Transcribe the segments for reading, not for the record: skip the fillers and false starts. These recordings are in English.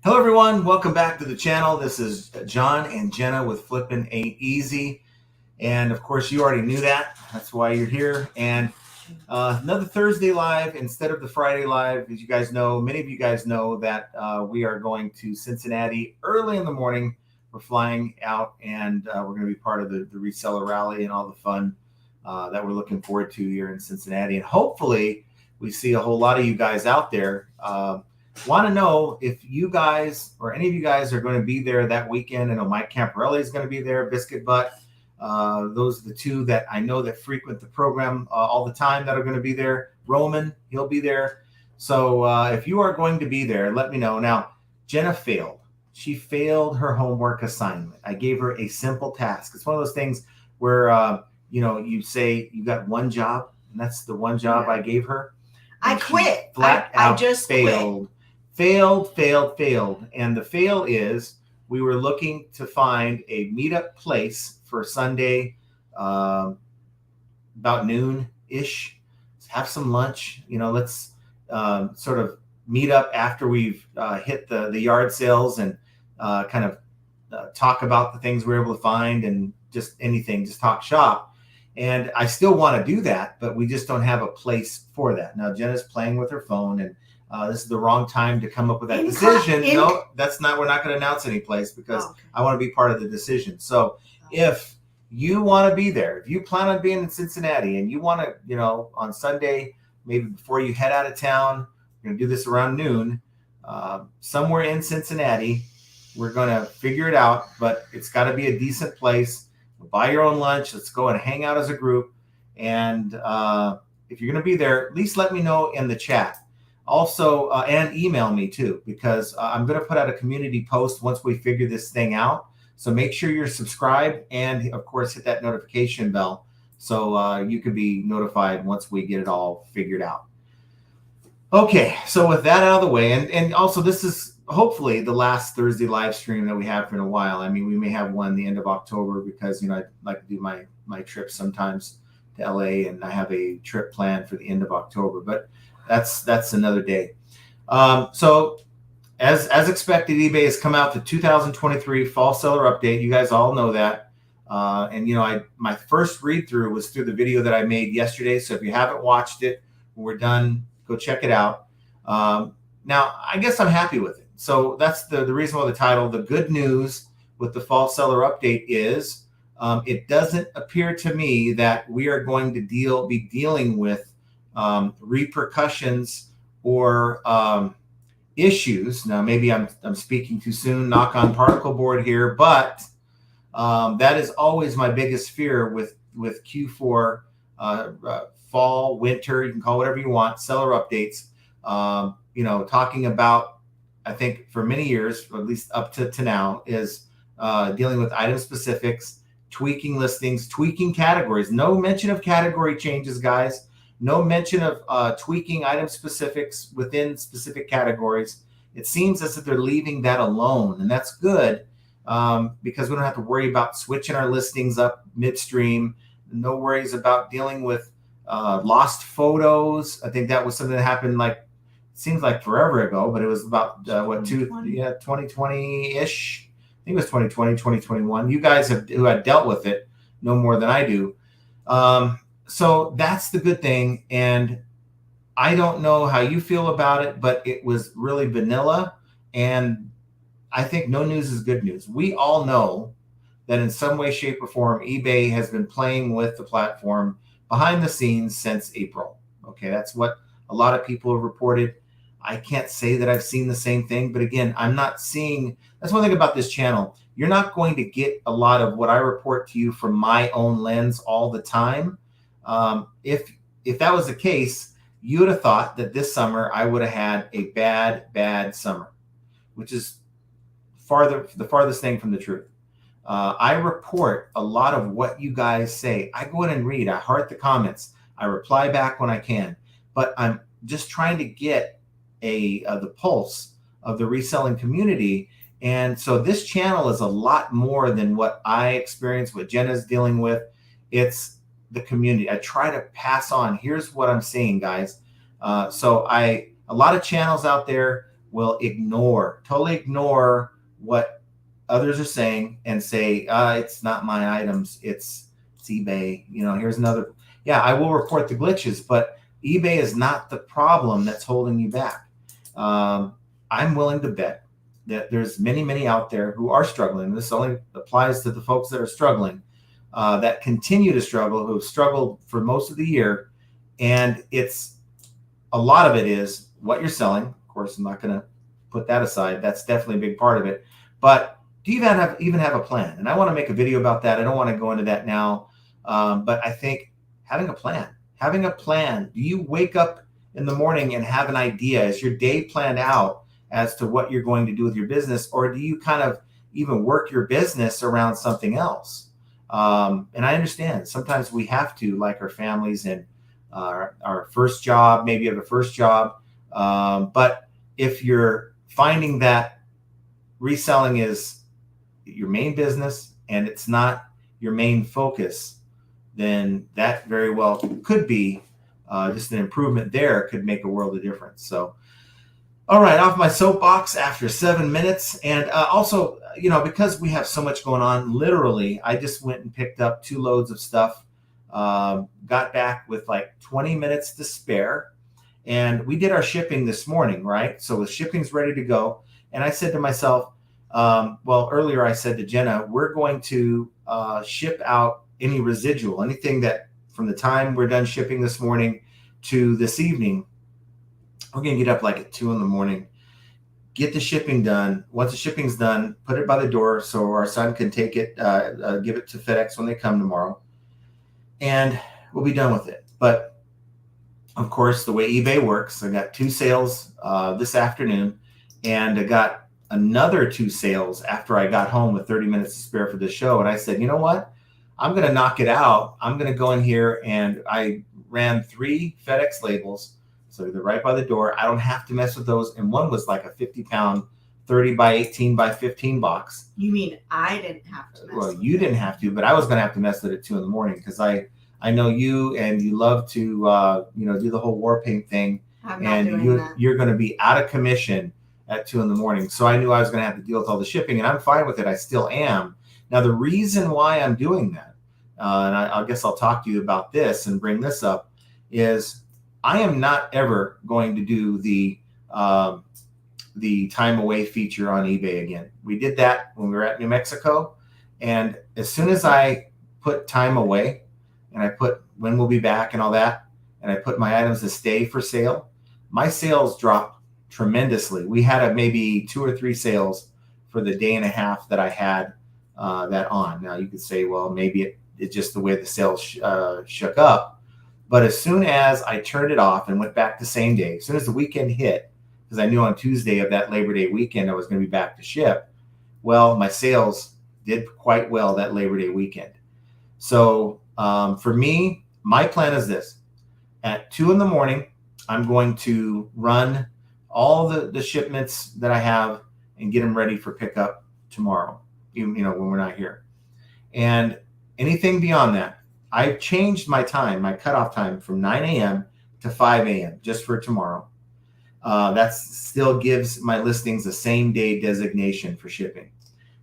Hello everyone, welcome back to the channel. This is John and Jenna with Flippin' Ain't Easy. And of course you already knew that. That's why you're here. And another Thursday live instead of the Friday live. As you guys know, many of you guys know that we are going to Cincinnati early in the morning. We're flying out and we're going to be part of the Reseller Rally and all the fun that we're looking forward to here in Cincinnati. And hopefully we see a whole lot of you guys out there. Want to know if you guys or any of you guys are going to be there that weekend. I know Mike Camparelli is going to be there, Biscuit Butt. Those are the two that I know that frequent the program all the time that are going to be there. Roman, he'll be there. So if you are going to be there, let me know. Now, Jenna failed. She failed her homework assignment. I gave her a simple task. It's one of those things where, you say you got one job, and that's the one job I gave her. I quit. I just failed. Quit. Failed. And the fail is we were looking to find a meetup place for Sunday, about noon-ish. Have some lunch. Let's sort of meet up after we've hit the yard sales and kind of talk about the things we're able to find and just anything, just talk shop. And I still want to do that, but we just don't have a place for that. Now, Jenna's playing with her phone, and this is the wrong time to come up with that decision. No, that's not. We're not going to announce any place because I want to be part of the decision. So if you want to be there, if you plan on being in Cincinnati and you want to, on Sunday, maybe before you head out of town, we're going to do this around noon, somewhere in Cincinnati. We're going to figure it out, but it's got to be a decent place. Buy your own lunch. Let's go and hang out as a group. And if you're going to be there, at least let me know in the chat. Also, and email me too, because I'm going to put out a community post once we figure this thing out. So make sure you're subscribed and, of course, hit that notification bell so you can be notified once we get it all figured out. Okay, so with that out of the way, and also this is hopefully the last Thursday live stream that we have for a while. I mean, we may have one the end of October because, I like to do my trips sometimes to LA, and I have a trip planned for the end of October, but that's another day. So as expected, eBay has come out the 2023 fall seller update. You guys all know that. And my first read through was through the video that I made yesterday. So if you haven't watched it, when we're done, go check it out. Now, I guess I'm happy with it. So that's the reason why the title, the good news with the fall seller update is it doesn't appear to me that we are going to be dealing with repercussions or issues. Now, maybe I'm speaking too soon, knock on particle board here, but that is always my biggest fear with Q4, fall, winter, you can call it whatever you want, seller updates, talking about, I think for many years, or at least up to now, is dealing with item specifics, tweaking listings, tweaking categories. No mention of category changes, guys. No mention of tweaking item specifics within specific categories. It seems as if they're leaving that alone, and that's good because we don't have to worry about switching our listings up midstream. No worries about dealing with lost photos. I think that was something that happened seems like forever ago, but it was about 2020-ish. I think it was 2020, 2021. You guys who had dealt with it know more than I do. So that's the good thing. And I don't know how you feel about it, but it was really vanilla. And I think no news is good news. We all know that in some way, shape, or form, eBay has been playing with the platform behind the scenes since April. Okay, that's what a lot of people have reported. I can't say that I've seen the same thing, but again, I'm not seeing. That's one thing about this channel. You're not going to get a lot of what I report to you from my own lens all the time. If that was the case, you would have thought that this summer I would have had a bad summer, which is the farthest thing from the truth. I report a lot of what you guys say. I go in and read. I heart the comments. I reply back when I can, but I'm just trying to get the pulse of the reselling community. And so this channel is a lot more than what I experience, what Jenna's dealing with. It's the community. I try to pass on, here's what I'm seeing, guys. So a lot of channels out there will totally ignore what others are saying and say, it's not my items, it's eBay. Here's another. Yeah, I will report the glitches, but eBay is not the problem that's holding you back. I'm willing to bet that there's many out there who are struggling. This only applies to the folks that are struggling, that continue to struggle, who have struggled for most of the year. And a lot of it is what you're selling. Of course, I'm not going to put that aside. That's definitely a big part of it. But do you even have a plan? And I want to make a video about that. I don't want to go into that now. But I think having a plan, do you wake up in the morning and have an idea? Is your day planned out as to what you're going to do with your business? Or do you kind of even work your business around something else? And I understand sometimes we have to, like our families and our first job, maybe you have a first job. But if you're finding that reselling is your main business and it's not your main focus, then that very well could be just an improvement there, could make a world of difference. So, all right, off my soapbox after 7 minutes. And also, because we have so much going on, literally, I just went and picked up 2 loads of stuff, got back with like 20 minutes to spare. And we did our shipping this morning, right? So the shipping's ready to go. And I said to myself, earlier I said to Jenna, we're going to ship out any residual, anything that from the time we're done shipping this morning to this evening. We're going to get up like at 2 a.m, get the shipping done. Once the shipping's done, put it by the door so our son can take it, give it to FedEx when they come tomorrow, and we'll be done with it. But of course, the way eBay works, I got 2 sales this afternoon, and I got another 2 sales after I got home with 30 minutes to spare for the show. And I said, you know what? I'm going to knock it out. I'm going to go in here, and I ran 3 FedEx labels. So they're right by the door. I don't have to mess with those. And one was like a 50-pound, 30 by 18 by 15 box. You mean I didn't have to mess with it? Well, you didn't have to, but I was going to have to mess with it at 2 a.m. because I know you, and you love to do the whole war paint thing. I'm not doing that. You're going to be out of commission at 2 a.m. So I knew I was going to have to deal with all the shipping, and I'm fine with it. I still am. Now, the reason why I'm doing that, and I guess I'll talk to you about this and bring this up, is I am not ever going to do the time away feature on eBay again. We did that when we were at New Mexico, and as soon as I put time away and I put when we'll be back and all that, and I put my items to stay for sale, my sales dropped tremendously. We had maybe 2 or 3 sales for the day and a half that I had that on. Now you could say, well, maybe it's just the way the sales shook up. But as soon as I turned it off and went back the same day, as soon as the weekend hit, because I knew on Tuesday of that Labor Day weekend I was going to be back to ship, well, my sales did quite well that Labor Day weekend. So for me, my plan is this. At 2 a.m, I'm going to run all the shipments that I have and get them ready for pickup tomorrow, when we're not here. And anything beyond that, I've changed my time, my cutoff time, from 9 a.m. to 5 a.m. just for tomorrow. That still gives my listings the same day designation for shipping.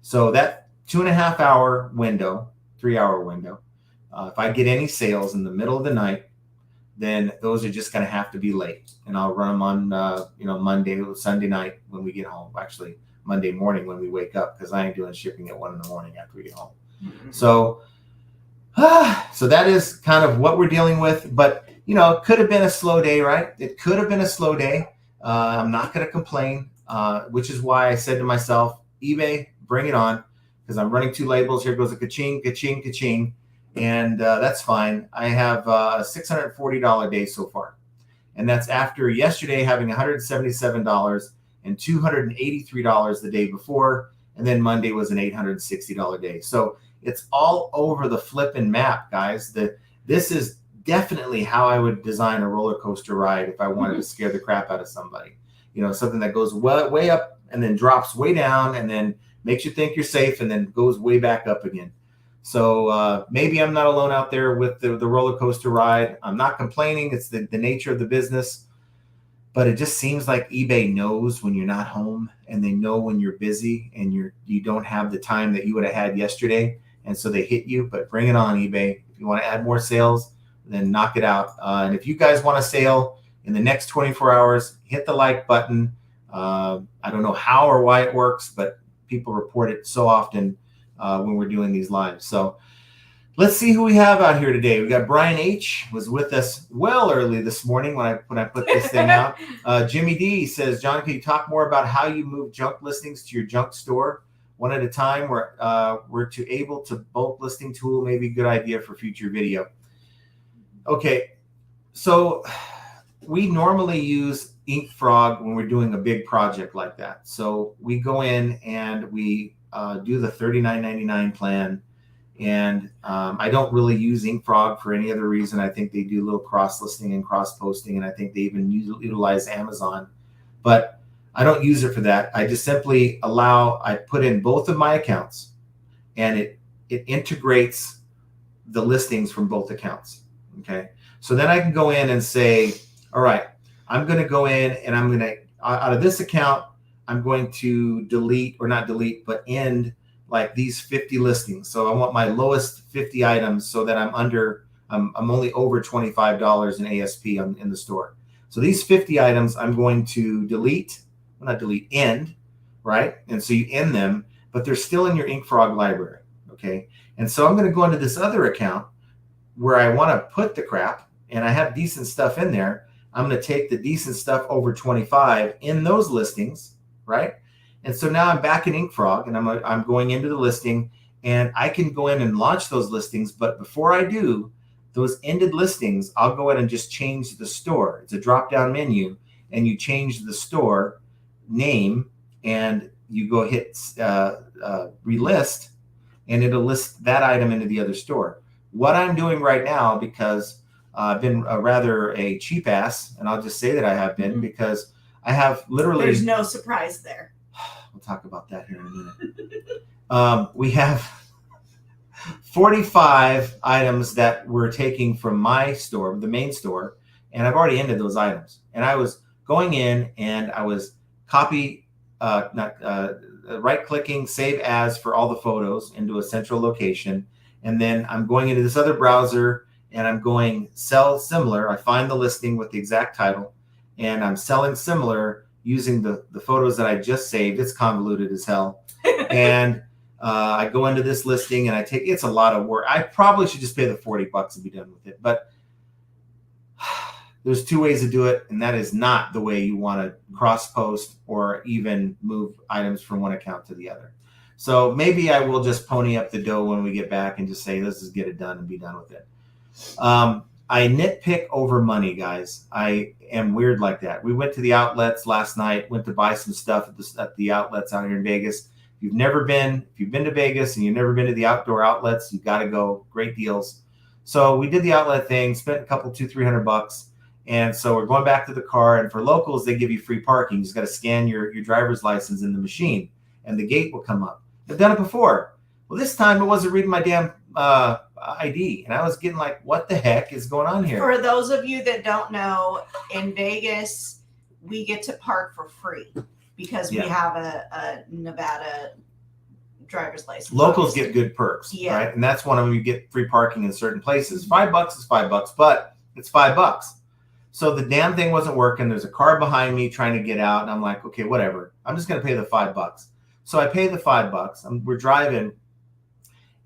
So that 2.5 hour window, 3 hour window, if I get any sales in the middle of the night, then those are just going to have to be late. And I'll run them on, Monday or Sunday night when we get home. Actually, Monday morning when we wake up, because I ain't doing shipping at 1 a.m. after we get home. Mm-hmm. So that is kind of what we're dealing with. But, it could have been a slow day, right? It could have been a slow day. I'm not going to complain, which is why I said to myself, eBay, bring it on, because I'm running 2 labels. Here goes a ka-ching, ka-ching, ka-ching. And that's fine. I have a $640 day so far. And that's after yesterday having $177 and $283 the day before. And then Monday was an $860 day. So it's all over the flipping map, guys. This is definitely how I would design a roller coaster ride if I wanted to scare the crap out of somebody. Something that goes way up and then drops way down and then makes you think you're safe and then goes way back up again. So maybe I'm not alone out there with the roller coaster ride. I'm not complaining. It's the nature of the business. But it just seems like eBay knows when you're not home, and they know when you're busy and you don't have the time that you would have had yesterday. And so they hit you. But bring it on, eBay. If you want to add more sales, then knock it out. And if you guys want a sale in the next 24 hours, hit the like button. I don't know how or why it works, but people report it so often when we're doing these lives. So let's see who we have out here today. We got Brian H. was with us well early this morning when I put this thing out. Jimmy D says, John, can you talk more about how you move junk listings to your junk store one at a time? We're to able to bulk listing tool may be a good idea for future video. Okay, so we normally use Ink Frog when we're doing a big project like that. So we go in and we do the $39.99 plan. And I don't really use Ink Frog for any other reason. I think they do a little cross listing and cross posting, and I think they even utilize Amazon. But I don't use it for that. I just simply I put in both of my accounts, and it integrates the listings from both accounts. Okay. So then I can go in and say, all right, I'm going to go in and I'm going to, out of this account, I'm going to delete, or not delete, but end like these 50 listings. So I want my lowest 50 items so that I'm only over $25 in ASP in the store. So these 50 items I'm going to end, right? And so you end them, but they're still in your Ink Frog library, okay? And so I'm going to go into this other account where I want to put the crap, and I have decent stuff in there. I'm going to take the decent stuff over 25 in those listings, right? And so now I'm back in Ink Frog, and I'm going into the listing, and I can go in and launch those listings. But before I do those ended listings, I'll go in and just change the store. It's a drop-down menu, and you change the store name, and you go hit relist, and it'll list that item into the other store. What I'm doing right now, because I've been rather a cheap ass, and I'll just say that I have been, because I have literally... There's no surprise there. We'll talk about that here in a minute. We have 45 items that we're taking from my store, the main store, and I've already ended those items. And I was going in and I was right-clicking, save as for all the photos into a central location. And then I'm going into this other browser and I'm going sell similar. I find the listing with the exact title, and I'm selling similar using the photos that I just saved. It's convoluted as hell. And I go into this listing and it's a lot of work. I probably should just pay the $40 and be done with it. But there's two ways to do it, and that is not the way you want to cross post or even move items from one account to the other. So maybe I will just pony up the dough when we get back and just say, let's just get it done and be done with it. I nitpick over money, guys. I am weird like that. We went to the outlets last night, went to buy some stuff at the outlets out here in Vegas. If you've been to Vegas and you've never been to the outdoor outlets, you've got to go. Great deals. So we did the outlet thing, spent a couple, $200-$300. And so we're going back to the car, and for locals, they give you free parking. You just got to scan your driver's license in the machine, and the gate will come up. I've done it before. Well, this time it wasn't reading my damn ID, and I was getting like, what the heck is going on here? For those of you that don't know, in Vegas, we get to park for free because we have a Nevada driver's license. Locals get good perks, right? And that's one of them. You get free parking in certain places. $5 is $5, but it's $5. So the damn thing wasn't working. There's a car behind me trying to get out, and I'm like, okay, whatever. I'm just going to pay the $5. So I pay the $5. We're driving,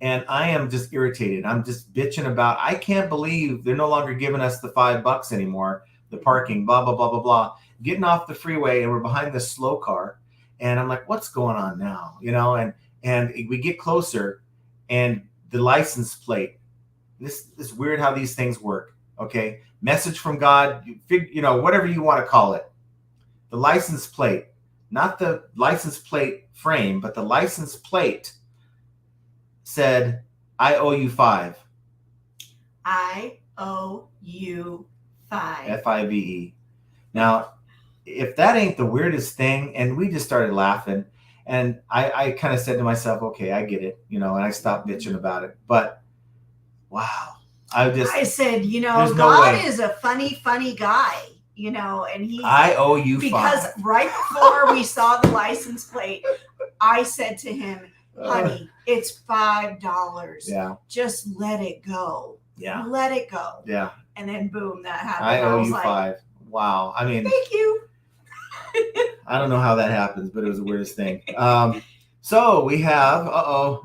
and I am just irritated. I'm just bitching about, I can't believe they're no longer giving us the $5 anymore. The parking, blah, blah, blah, blah, blah. Getting off the freeway, and we're behind this slow car. And I'm like, what's going on now? You know, and we get closer, and the license plate, this is weird how these things work. Okay. Message from God, whatever you want to call it. The license plate, not the license plate frame, but the license plate said, I owe you $5. I owe you $5. FIVE. Now, if that ain't the weirdest thing, and we just started laughing, and I kind of said to myself, okay, I get it, and I stopped bitching about it. But wow. I said, God is a funny guy. you know, and I owe you because $5. right before we saw the license plate, I said to him, honey, it's $5. Yeah. Just let it go. Yeah. Let it go. Yeah. And then boom, that happened. I owe you like, $5. Wow. I mean, thank you. I don't know how that happens, but it was the weirdest thing. So we have,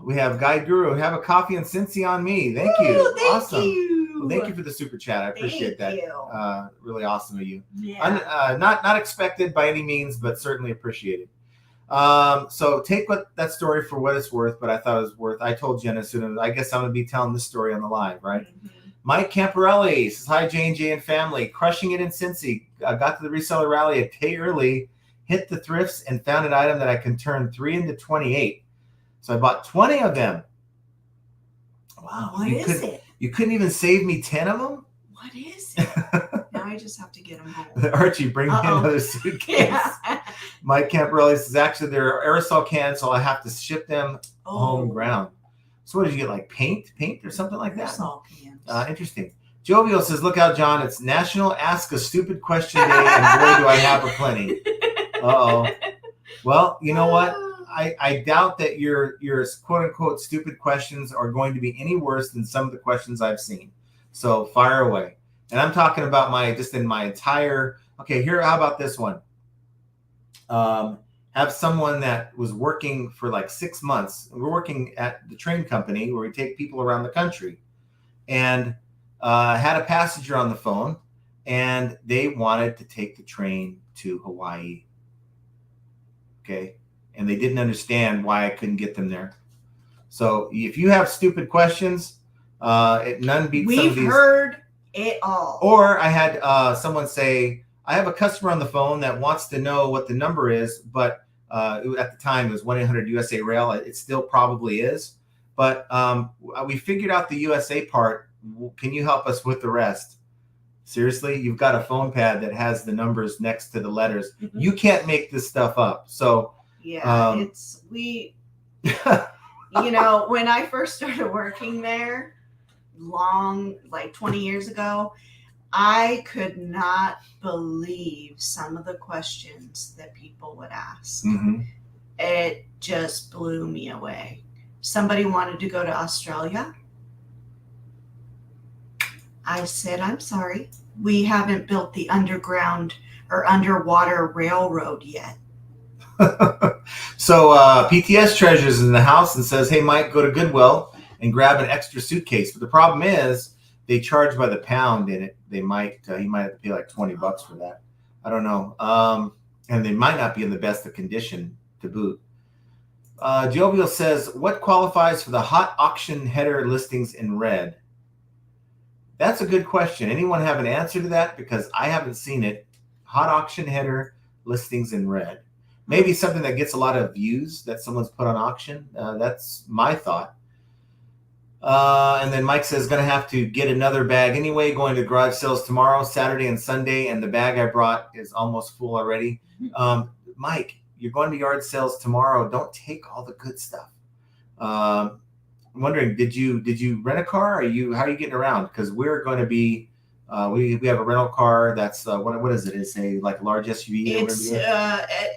Guy Guru. Have a coffee and Cincy on me. Thank you. Thank Awesome. you. Well, thank you for the super chat. I appreciate that. Really awesome of you. Yeah. Not expected by any means, but certainly appreciated. So take that story for what it's worth, but I thought it was worth. I told Jenna soon. I guess I'm gonna be telling this story on the live, right? Mm-hmm. Mike Camparelli says, hi, J&J and family. Crushing it in Cincy. I got to the Reseller Rally a day early, hit the thrifts, and found an item that I can turn 3 into 28. So I bought 20 of them. Wow. What is it? You couldn't even save me 10 of them? What is it? Now I just have to get them home. Archie, bring me another suitcase. Yeah. Mike Camparelli says, actually, they're aerosol cans, so I have to ship them home ground. So what did you get, like paint or something like that? Aerosol cans. Interesting. Jovial says, look out, John. It's National Ask a Stupid Question Day, and boy, do I have a plenty. Uh-oh. Well, you know what? I doubt that your quote-unquote stupid questions are going to be any worse than some of the questions I've seen. So fire away. And I'm talking about in my entire, okay, here, how about this one? Have someone that was working for like 6 months. We're working at the train company where we take people around the country, and had a passenger on the phone, and they wanted to take the train to Hawaii. Okay. And they didn't understand why I couldn't get them there. So if you have stupid questions, none beats some of these. We've heard it all. Or I had someone say, I have a customer on the phone that wants to know what the number is, but at the time it was 1-800-USA Rail. It still probably is. But we figured out the USA part. Can you help us with the rest? Seriously, you've got a phone pad that has the numbers next to the letters. Mm-hmm. You can't make this stuff up. So yeah, you know, when I first started working there, like 20 years ago, I could not believe some of the questions that people would ask. Mm-hmm. It just blew me away. Somebody wanted to go to Australia. I said, I'm sorry, we haven't built the underground or underwater railroad yet. So PTS Treasures in the house and says, hey, Mike, go to Goodwill and grab an extra suitcase. But the problem is they charge by the pound in it. He might have to pay like $20 for that. I don't know. And they might not be in the best of condition to boot. Jovial says, what qualifies for the hot auction header listings in red? That's a good question. Anyone have an answer to that? Because I haven't seen it. Hot auction header listings in red. Maybe something that gets a lot of views that someone's put on auction. That's my thought. And then Mike says, going to have to get another bag anyway, going to garage sales tomorrow, Saturday and Sunday, and the bag I brought is almost full already. Mike, you're going to yard sales tomorrow. Don't take all the good stuff. I'm wondering, did you rent a car? How are you getting around? Because we're going to be, we have a rental car that's what is it? It's a like large SUV.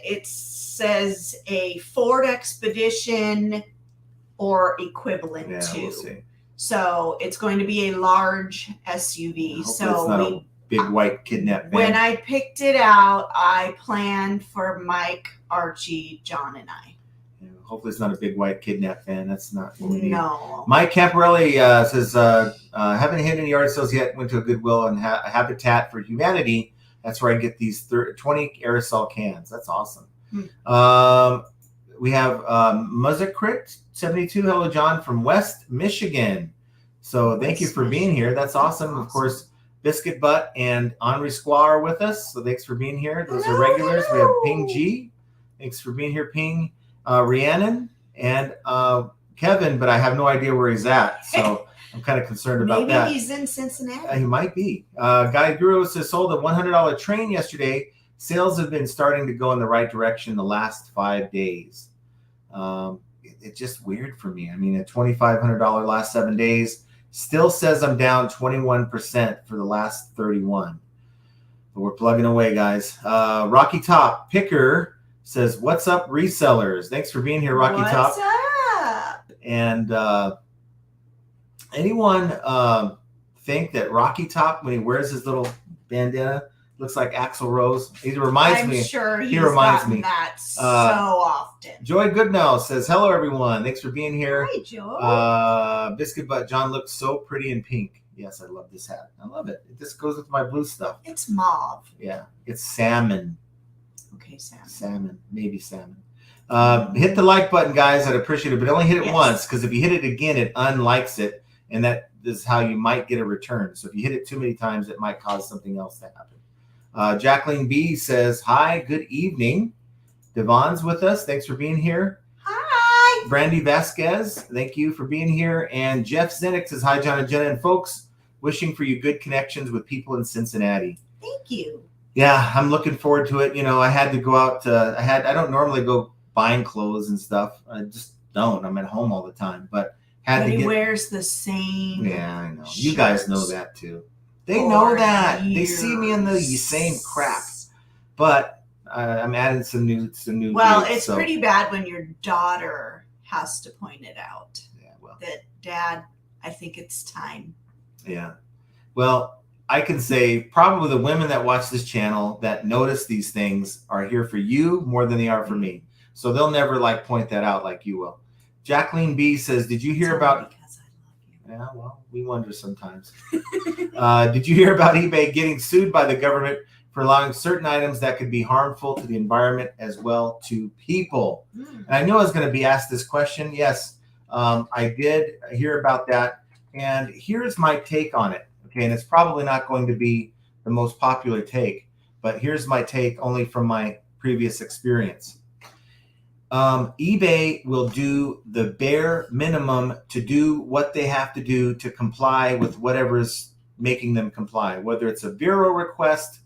It says a Ford Expedition or equivalent to. We'll see. So it's going to be a large SUV. So it's not a big white kidnap van. When I picked it out, I planned for Mike, Archie, John, and I. Hopefully it's not a big white kidnap fan. That's not what we need. No. Mike Camparelli says, haven't hit any yard sales yet. Went to a Goodwill and Habitat for Humanity. That's where I get these 20 aerosol cans. That's awesome. We have Muzzicrit 72. Hello, John, from West Michigan. So thank you for being here. That's awesome. Of course, Biscuit Butt and Henri Squaw are with us. So thanks for being here. Those are regulars. We have Ping G. Thanks for being here, Ping. Rhiannon and Kevin, but I have no idea where he's at, so I'm kind of concerned about that. Maybe he's in Cincinnati. He might be. Guy Guru says, sold a $100 train yesterday. Sales have been starting to go in the right direction the last 5 days. It's just weird for me. I mean, a $2,500 last 7 days still says I'm down 21% for the last 31. But we're plugging away, guys. Rocky Top Picker says, "What's up, resellers? Thanks for being here, Rocky Top." What's up? And anyone think that Rocky Top, when he wears his little bandana, looks like Axl Rose? He reminds me. I'm sure he reminds me that so often. Joy Goodnow says, "Hello, everyone. Thanks for being here." Hi, Joe. Biscuit Butt John looks so pretty in pink. Yes, I love this hat. I love it. It just goes with my blue stuff. It's mauve. Yeah, it's salmon. Okay, salmon. Salmon, maybe salmon. Hit the like button, guys. I'd appreciate it, but only hit it once, because if you hit it again, it unlikes it, and that is how you might get a return. So if you hit it too many times, it might cause something else to happen. Jacqueline B says, "Hi, good evening." Devon's with us. Thanks for being here. Hi. Brandy Vasquez, thank you for being here. And Jeff Zinnick says, "Hi, John and Jenna and folks. Wishing for you good connections with people in Cincinnati." Thank you. Yeah, I'm looking forward to it. You know, I had to go out. I don't normally go buying clothes and stuff. I just don't. I'm at home all the time. But he wears the same. Yeah, I know. You guys know that too. They know that. They see me in the same crap. But I'm adding some new. Well, it's pretty bad when your daughter has to point it out. Yeah, well, that Dad, I think it's time. Yeah. Well, I can say probably the women that watch this channel that notice these things are here for you more than they are for me. So they'll never point that out like you will. Jacqueline B says, "Did you hear about..." Because I love you. Yeah, well, we wonder sometimes. Did you hear about eBay getting sued by the government for allowing certain items that could be harmful to the environment as well to people? And I knew I was going to be asked this question. Yes, I did hear about that. And here's my take on it. Okay, and it's probably not going to be the most popular take, but here's my take only from my previous experience. eBay will do the bare minimum to do what they have to do to comply with whatever's making them comply, whether it's a bureau request,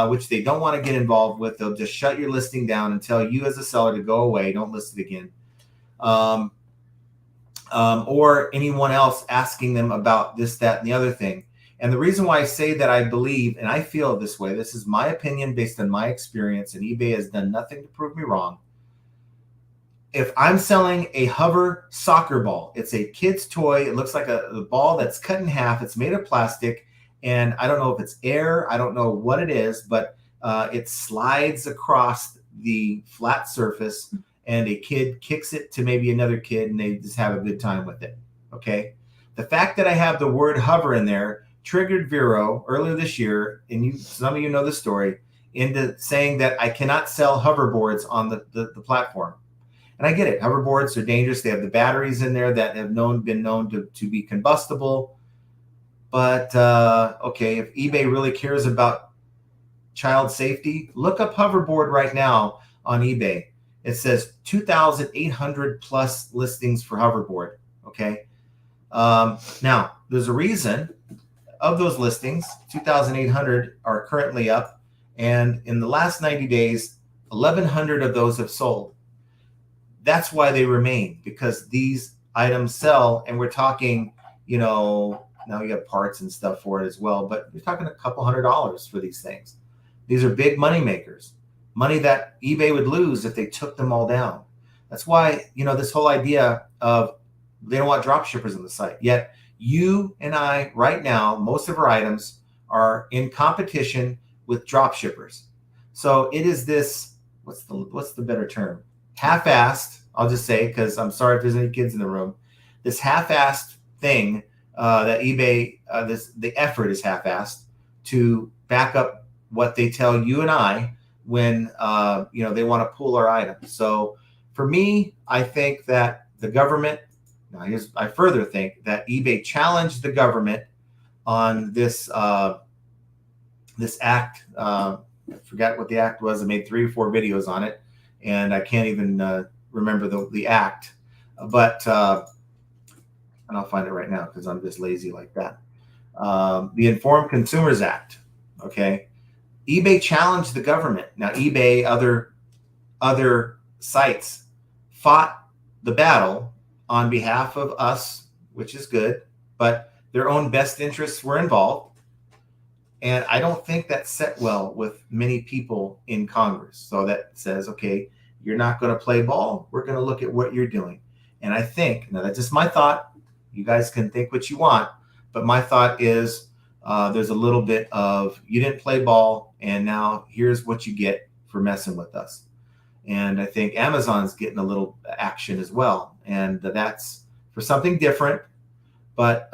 which they don't want to get involved with. They'll just shut your listing down and tell you as a seller to go away, don't list it again. Or anyone else asking them about this, that, and the other thing. And the reason why I say that I believe, and I feel this way, this is my opinion based on my experience, and eBay has done nothing to prove me wrong. If I'm selling a hover soccer ball, it's a kid's toy. It looks like a ball that's cut in half. It's made of plastic, and I don't know if it's air. I don't know what it is, but it slides across the flat surface, and a kid kicks it to maybe another kid, and they just have a good time with it. Okay. The fact that I have the word hover in there triggered Vero earlier this year, and some of you know the story, into saying that I cannot sell hoverboards on the platform. And I get it. Hoverboards are dangerous. They have the batteries in there that have been known to be combustible. But, okay, if eBay really cares about child safety, look up hoverboard right now on eBay. It says 2,800 plus listings for hoverboard. Okay. Now, there's a reason. Of those listings, 2,800 are currently up. And in the last 90 days, 1,100 of those have sold. That's why they remain, because these items sell. And we're talking, now you have parts and stuff for it as well. But you're talking a couple $100s for these things. These are big money makers. Money that eBay would lose if they took them all down. That's why, this whole idea of they don't want drop shippers on the site. Yet you and I right now, most of our items are in competition with drop shippers. So it is this, what's the better term? Half-assed, I'll just say, because I'm sorry if there's any kids in the room. This half-assed thing that eBay, the effort is half-assed to back up what they tell you and I when they want to pull our items. So for me, I think that the government, I further think that eBay challenged the government on this this act. I forgot what the act was. I made 3 or 4 videos on it, and I can't even remember the act. But and I'll find it right now because I'm just lazy like that. The Informed Consumers Act. Okay. eBay challenged the government. Now, eBay, other sites fought the battle on behalf of us, which is good, but their own best interests were involved. And I don't think that's set well with many people in Congress. So that says, okay, you're not going to play ball. We're going to look at what you're doing. And I think, now that's just my thought. You guys can think what you want. But my thought is there's a little bit of you didn't play ball, and now here's what you get for messing with us. And I think Amazon's getting a little action as well. And that's for something different. But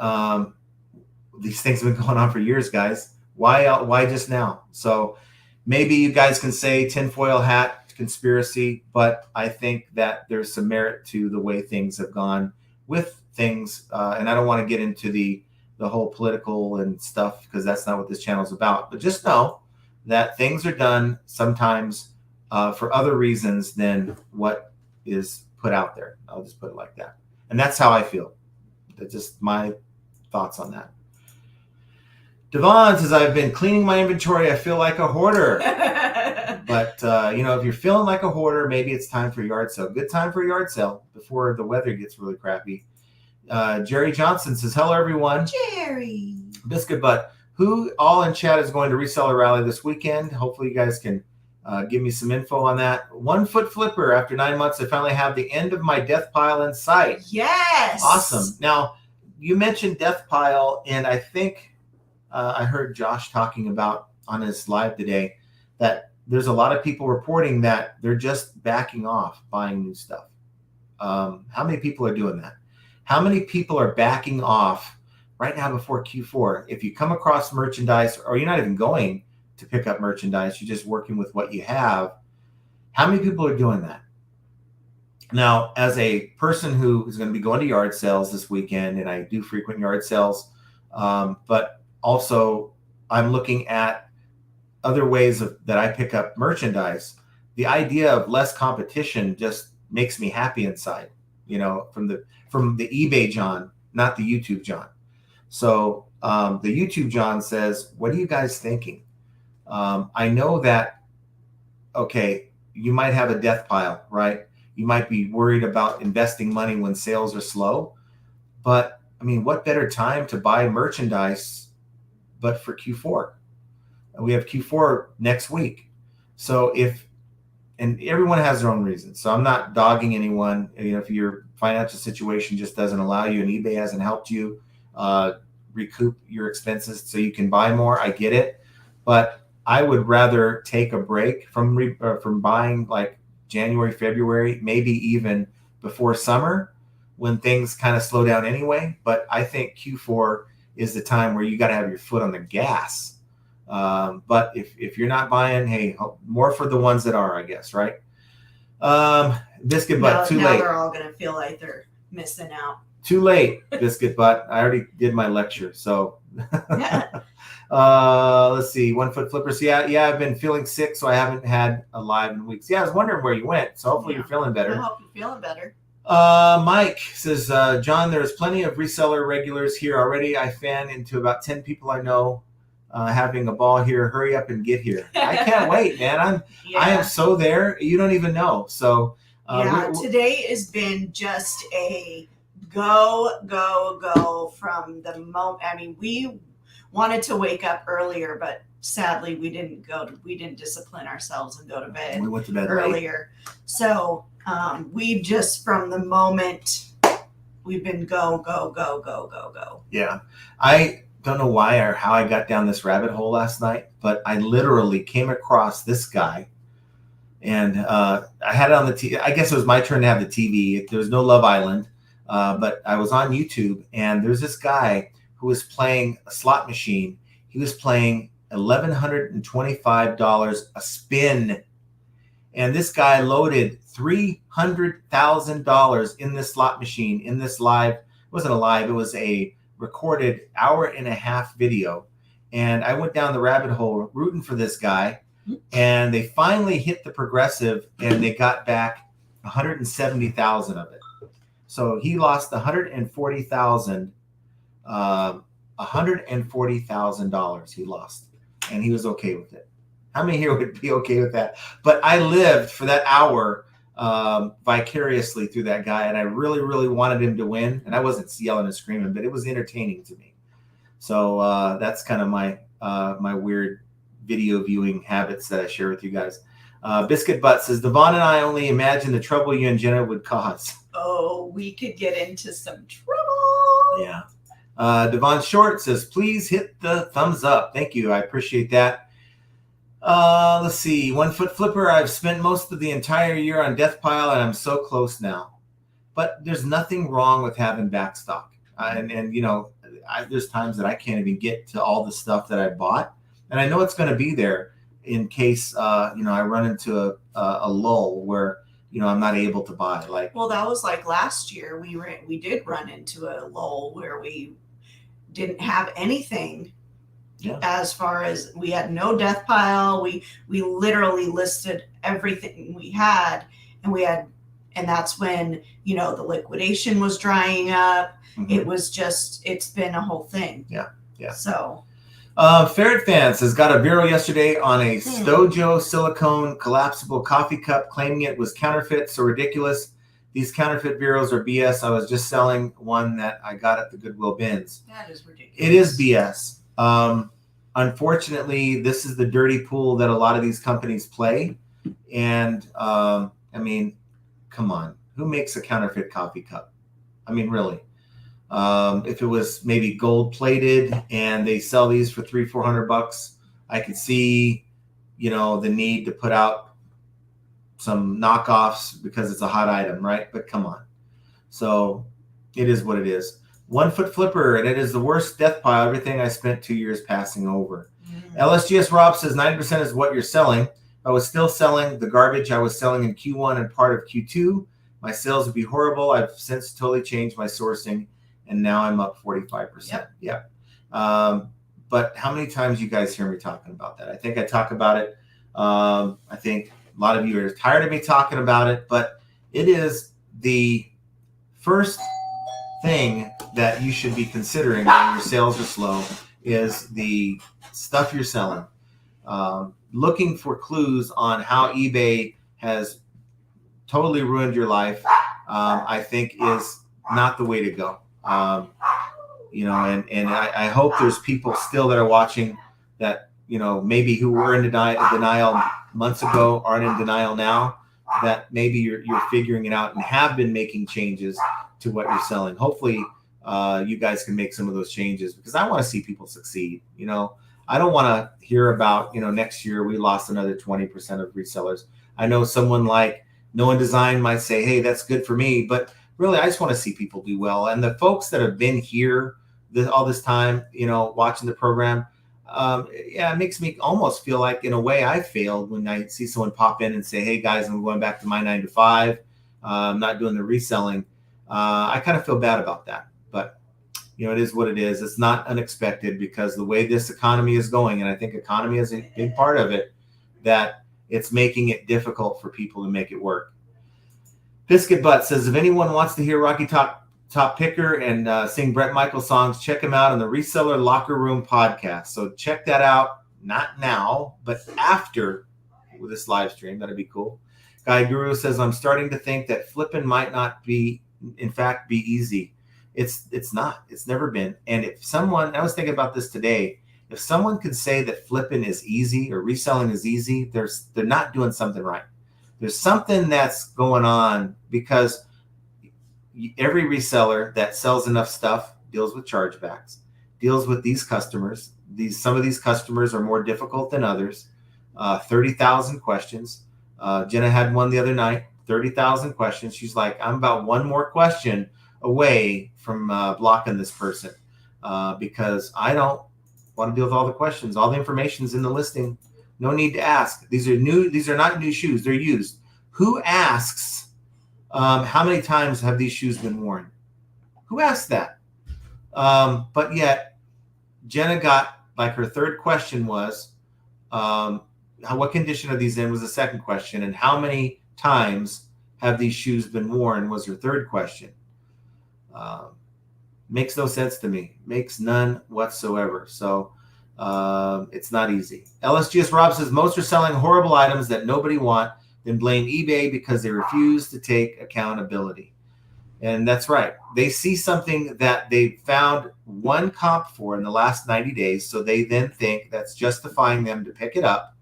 these things have been going on for years, guys. Why just now? So maybe you guys can say tinfoil hat conspiracy, but I think that there's some merit to the way things have gone with things. And I don't want to get into the whole political and stuff because that's not what this channel is about. But just know that things are done sometimes for other reasons than what is put out there. I'll just put it like that. And that's how I feel. That's just my thoughts on that. Devon says, I've been cleaning my inventory. I feel like a hoarder. But, if you're feeling like a hoarder, maybe it's time for a yard sale. Good time for a yard sale before the weather gets really crappy. Jerry Johnson says, hello, everyone. Jerry. Biscuit Butt. Who all in chat is going to Reseller Rally this weekend? Hopefully you guys can give me some info on that. 1 foot flipper. After 9 months, I finally have the end of my death pile in sight. Yes. Awesome. Now, you mentioned death pile, and I think I heard Josh talking about on his live today that there's a lot of people reporting that they're just backing off buying new stuff. How many people are doing that? How many people are backing off right now before Q4? If you come across merchandise, or you're not even going to pick up merchandise, you're just working with what you have. How many people are doing that? Now, as a person who is going to be going to yard sales this weekend, and I do frequent yard sales, but also I'm looking at other ways that I pick up merchandise. The idea of less competition just makes me happy inside, from the eBay John, not the YouTube John. So the YouTube John says, what are you guys thinking? I know that, okay, you might have a death pile, right? You might be worried about investing money when sales are slow, but I mean, what better time to buy merchandise but for Q4? We have Q4 next week. So and everyone has their own reasons. So I'm not dogging anyone. If your financial situation just doesn't allow you and eBay hasn't helped you recoup your expenses so you can buy more, I get it. But I would rather take a break from buying like January, February, maybe even before summer when things kind of slow down anyway. But I think Q4 is the time where you got to have your foot on the gas. But if you're not buying, hey, more for the ones that are, I guess, right? Biscuit Butt, too now late. They're all going to feel like they're missing out. Too late, Biscuit Butt. I already did my lecture. So let's see. 1 foot flippers. Yeah, I've been feeling sick, so I haven't had a live in weeks. Yeah, I was wondering where you went. So hopefully you're feeling better. I hope you're feeling better. Mike says, John, there's plenty of reseller regulars here already. I fan into about 10 people I know having a ball here. Hurry up and get here. I can't wait, man. I am so there. You don't even know. So today has been just a go from the moment. I mean, we wanted to wake up earlier, but sadly we didn't discipline ourselves and go to bed. We went to bed earlier. Late. So we just, from the moment, we've been go. Yeah. I don't know why or how I got down this rabbit hole last night, but I literally came across this guy, and I had it on the TV. I guess it was my turn to have the TV. There was no Love Island, but I was on YouTube, and there's this guy who was playing a slot machine. He was playing $1,125 a spin. And this guy loaded $300,000 in this slot machine in this live. It wasn't a live, it was a recorded 1.5-hour video. And I went down the rabbit hole rooting for this guy. And they finally hit the progressive, and they got back $170,000 of it. So he lost $140,000. $140,000 he lost, and he was okay with it. How many here would be okay with that? But I lived for that hour vicariously through that guy, and I really, really wanted him to win. And I wasn't yelling and screaming, but it was entertaining to me. So that's kind of my my weird video viewing habits that I share with you guys. Biscuit Butt says, Devon and I only imagine the trouble you and Jenna would cause. Oh, we could get into some trouble. Yeah. Devon Short says, please hit the thumbs up. Thank you. I appreciate that. Let's see. 1 Foot Flipper. I've spent most of the entire year on Death Pile, and I'm so close now. But there's nothing wrong with having backstock. And you know, there's times that I can't even get to all the stuff that I bought. And I know it's going to be there in case, you know, I run into a lull where, you know, I'm not able to buy. Like, well, that was like last year. We did run into a lull where we didn't have anything. Yeah. As far as we had no Death Pile, we literally listed everything we had, and that's when, you know, the liquidation was drying up. Mm-hmm. It was just, it's been a whole thing. Yeah. So Ferret Fan says, got a bureau yesterday on a Stojo silicone collapsible coffee cup, claiming it was counterfeit. So ridiculous. These counterfeit bureaus are BS. I was just selling one that I got at the Goodwill bins. that is ridiculous. It is BS. Unfortunately, this is the dirty pool that a lot of these companies play. And I mean, come on, who makes a counterfeit coffee cup? I mean, really. If it was maybe gold plated and they sell these for $300-400, I could see, you know, the need to put out some knockoffs because it's a hot item, right? But come on. So it is what it is. 1 Foot Flipper, and it is the worst death pile. Everything I spent 2 years passing over. LSGS Rob says 90% is what you're selling. I was still selling the garbage I was selling in Q1 and part of Q2. My sales would be horrible. I've since totally changed my sourcing, and now I'm up 45%. Yep. But how many times you guys hear me talking about that? I think I talk about it. I think a lot of you are tired of me talking about it, but it is the first thing that you should be considering when your sales are slow is the stuff you're selling. Looking for clues on how eBay has totally ruined your life, I think is not the way to go. You know, and I hope there's people still that are watching that, you know, maybe who were in denial months ago aren't in denial now, that maybe you're figuring it out and have been making changes to what you're selling. Hopefully you guys can make some of those changes, because I want to see people succeed. You know, I don't want to hear about, you know, next year we lost another 20% of resellers. I know someone like No One Design might say, hey, that's good for me, but really I just want to see people do well. And the folks that have been here all this time, you know, watching the program, it makes me almost feel like in a way I failed when I see someone pop in and say, hey guys, I'm going back to my 9 to 5. I'm not doing the reselling. I kind of feel bad about that, but you know, it is what it is. It's not unexpected, because the way this economy is going, and I think economy is a big part of it, that it's making it difficult for people to make it work. Biscuit Butt says, if anyone wants to hear Rocky Top Picker and sing Bret Michaels songs, check him out on the Reseller Locker Room podcast. So check that out, not now, but after this live stream. That'd be cool. Guy Guru says, I'm starting to think that flipping might not be, in fact, be easy. It's not. It's never been. And if someone, I was thinking about this today, if someone could say that flipping is easy or reselling is easy, they're not doing something right. There's something that's going on, because every reseller that sells enough stuff deals with chargebacks, deals with these customers. Some of these customers are more difficult than others. 30,000 questions. Jenna had one the other night, 30,000 questions. She's like, I'm about one more question away from blocking this person because I don't want to deal with all the questions. All the information's in the listing. No need to ask. These are new. These are not new shoes. They're used. Who asks how many times have these shoes been worn? Who asks that? But yet Jenna got, like, her third question was, what condition are these in, was the second question. And how many times have these shoes been worn was her third question. Makes no sense to me. Makes none whatsoever. So it's not easy. LSGS Rob says, most are selling horrible items that nobody want, then blame eBay because they refuse to take accountability. And that's right. They see something that they found one comp for in the last 90 days. So they then think that's justifying them to pick it up.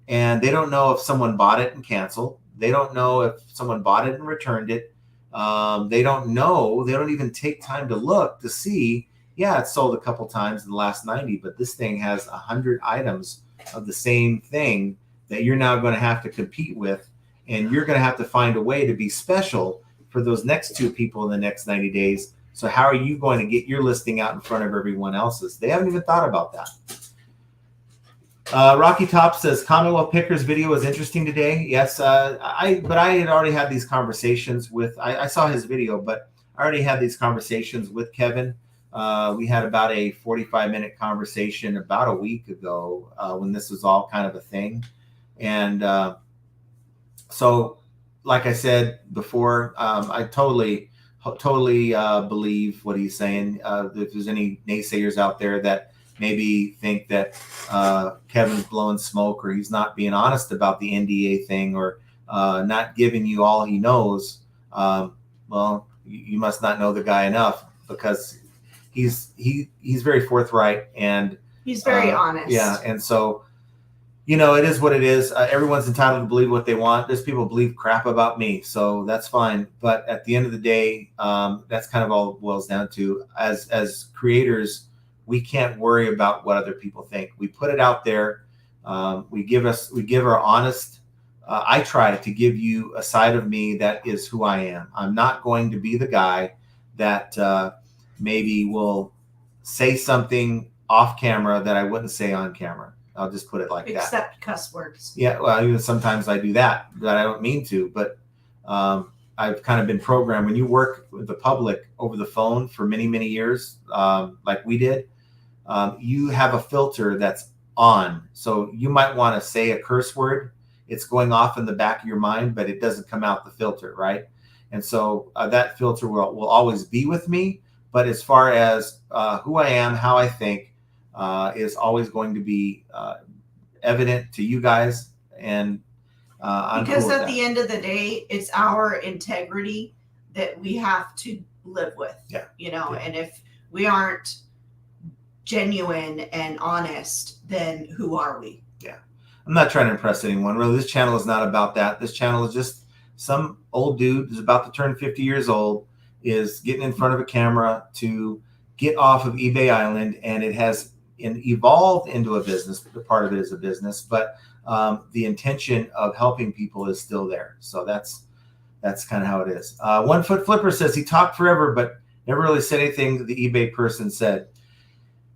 And they don't know if someone bought it and canceled. They don't know if someone bought it and returned it. They don't know. They don't even take time to look to see. Yeah, it's sold a couple times in the last 90, but this thing has 100 items of the same thing that you're now going to have to compete with. And you're going to have to find a way to be special for those next two people in the next 90 days. So how are you going to get your listing out in front of everyone else's? They haven't even thought about that. Rocky Top says Commonwealth Picker's video was interesting today. Yes, but I had already had these conversations with. I saw his video, but I already had these conversations with Kevin. We had about a 45-minute conversation about a week ago when this was all kind of a thing, and so, like I said before, I totally believe what he's saying. If there's any naysayers out there that maybe think that Kevin's blowing smoke or he's not being honest about the NDA thing or not giving you all he knows, well, you must not know the guy enough, because he's very forthright and he's very honest. Yeah, and so, it is what it is. Everyone's entitled to believe what they want. There's people who believe crap about me, so that's fine. But at the end of the day, that's kind of all it boils down to. As creators, we can't worry about what other people think. We put it out there. We give our honest. I try to give you a side of me that is who I am. I'm not going to be the guy that maybe will say something off camera that I wouldn't say on camera. I'll just put it like that. Except cuss words. Yeah, well, even sometimes I do that, but I don't mean to. But I've kind of been programmed. When you work with the public over the phone for many, many years, like we did, you have a filter that's on. So you might want to say a curse word. It's going off in the back of your mind, but it doesn't come out the filter, right? And so that filter will always be with me. But as far as who I am, how I think, is always going to be evident to you guys. And because at the end of the day, it's our integrity that we have to live with. Yeah. And if we aren't genuine and honest, then who are we? Yeah. I'm not trying to impress anyone. Really, this channel is not about that. This channel is just some old dude who's about to turn 50 years old is getting in front of a camera to get off of eBay Island, and it has evolved into a business. Part of it is a business, but the intention of helping people is still there. So that's kind of how it is. 1 Foot Flipper says he talked forever, but never really said anything that the eBay person said.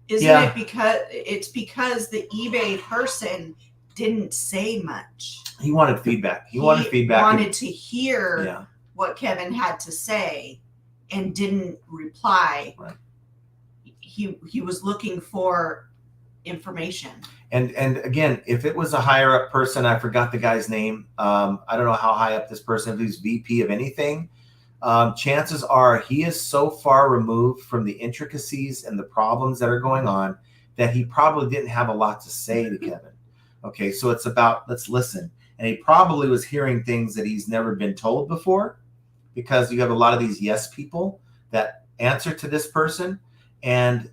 Isn't it because the eBay person didn't say much? He wanted feedback. He wanted to hear what Kevin had to say and didn't reply. Right. He was looking for information. And again, if it was a higher up person, I forgot the guy's name. I don't know how high up this person, if he's VP of anything. Chances are he is so far removed from the intricacies and the problems that are going on that he probably didn't have a lot to say to Kevin. Okay, so it's about, let's listen. And he probably was hearing things that he's never been told before, because you have a lot of these yes people that answer to this person, and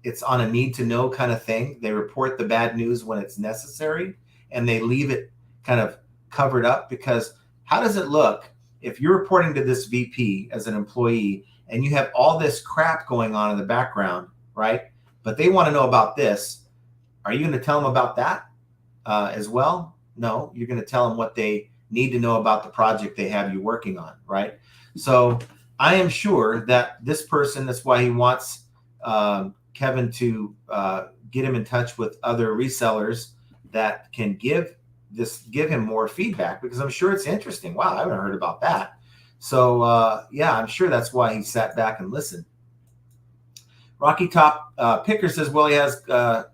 it's on a need to know kind of thing. They report the bad news when it's necessary, and they leave it kind of covered up, because how does it look if you're reporting to this VP as an employee and you have all this crap going on in the background, right? But they want to know about this. Are you going to tell them about that as well? No, you're going to tell them what they need to know about the project they have you working on, right? So I am sure that this person, that's why he wants Kevin to get him in touch with other resellers that can give him more feedback, because I'm sure it's interesting. Wow, I haven't heard about that. So I'm sure that's why he sat back and listened. Rocky Top Picker says, well, he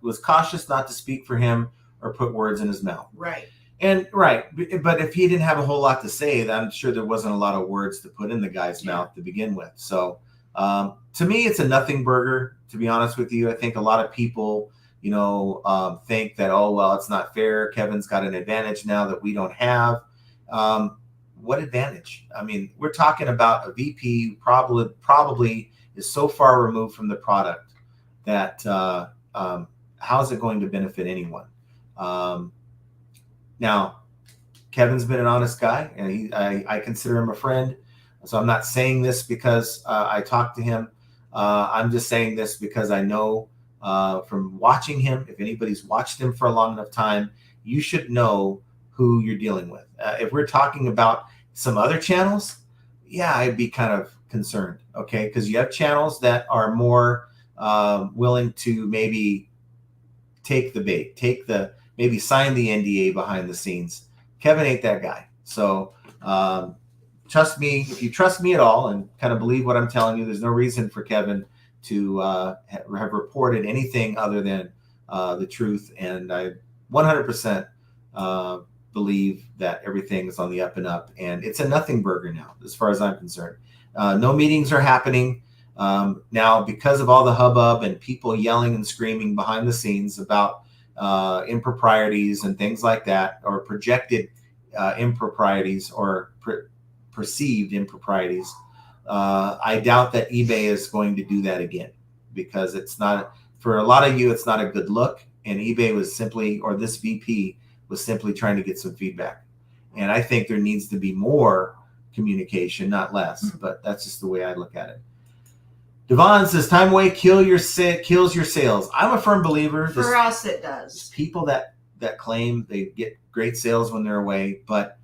was cautious not to speak for him or put words in his mouth. Right. And but if he didn't have a whole lot to say, then I'm sure there wasn't a lot of words to put in the guy's mouth to begin with. So to me, it's a nothing burger, to be honest with you. I think a lot of people, think that, oh, well, it's not fair. Kevin's got an advantage now that we don't have. what advantage? I mean, we're talking about a VP probably is so far removed from the product that how is it going to benefit anyone? Now, Kevin's been an honest guy, and I consider him a friend. So I'm not saying this because I talked to him. I'm just saying this because I know from watching him, if anybody's watched him for a long enough time, you should know who you're dealing with. If we're talking about some other channels, yeah, I'd be kind of concerned, okay? Because you have channels that are more willing to maybe take the bait, maybe sign the NDA behind the scenes. Kevin ain't that guy. So trust me, if you trust me at all and kind of believe what I'm telling you, there's no reason for Kevin to have reported anything other than the truth. And I 100% believe that everything is on the up and up, and it's a nothing burger now, as far as I'm concerned. No meetings are happening now because of all the hubbub and people yelling and screaming behind the scenes about improprieties and things like that, or projected improprieties or perceived improprieties. I doubt that eBay is going to do that again, because it's not, for a lot of you, it's not a good look. And eBay was simply, or this VP was simply trying to get some feedback. And I think there needs to be more communication, not less, but that's just the way I look at it. Devon says, time away kills your sales. I'm a firm believer. For us, it does. People that claim they get great sales when they're away, but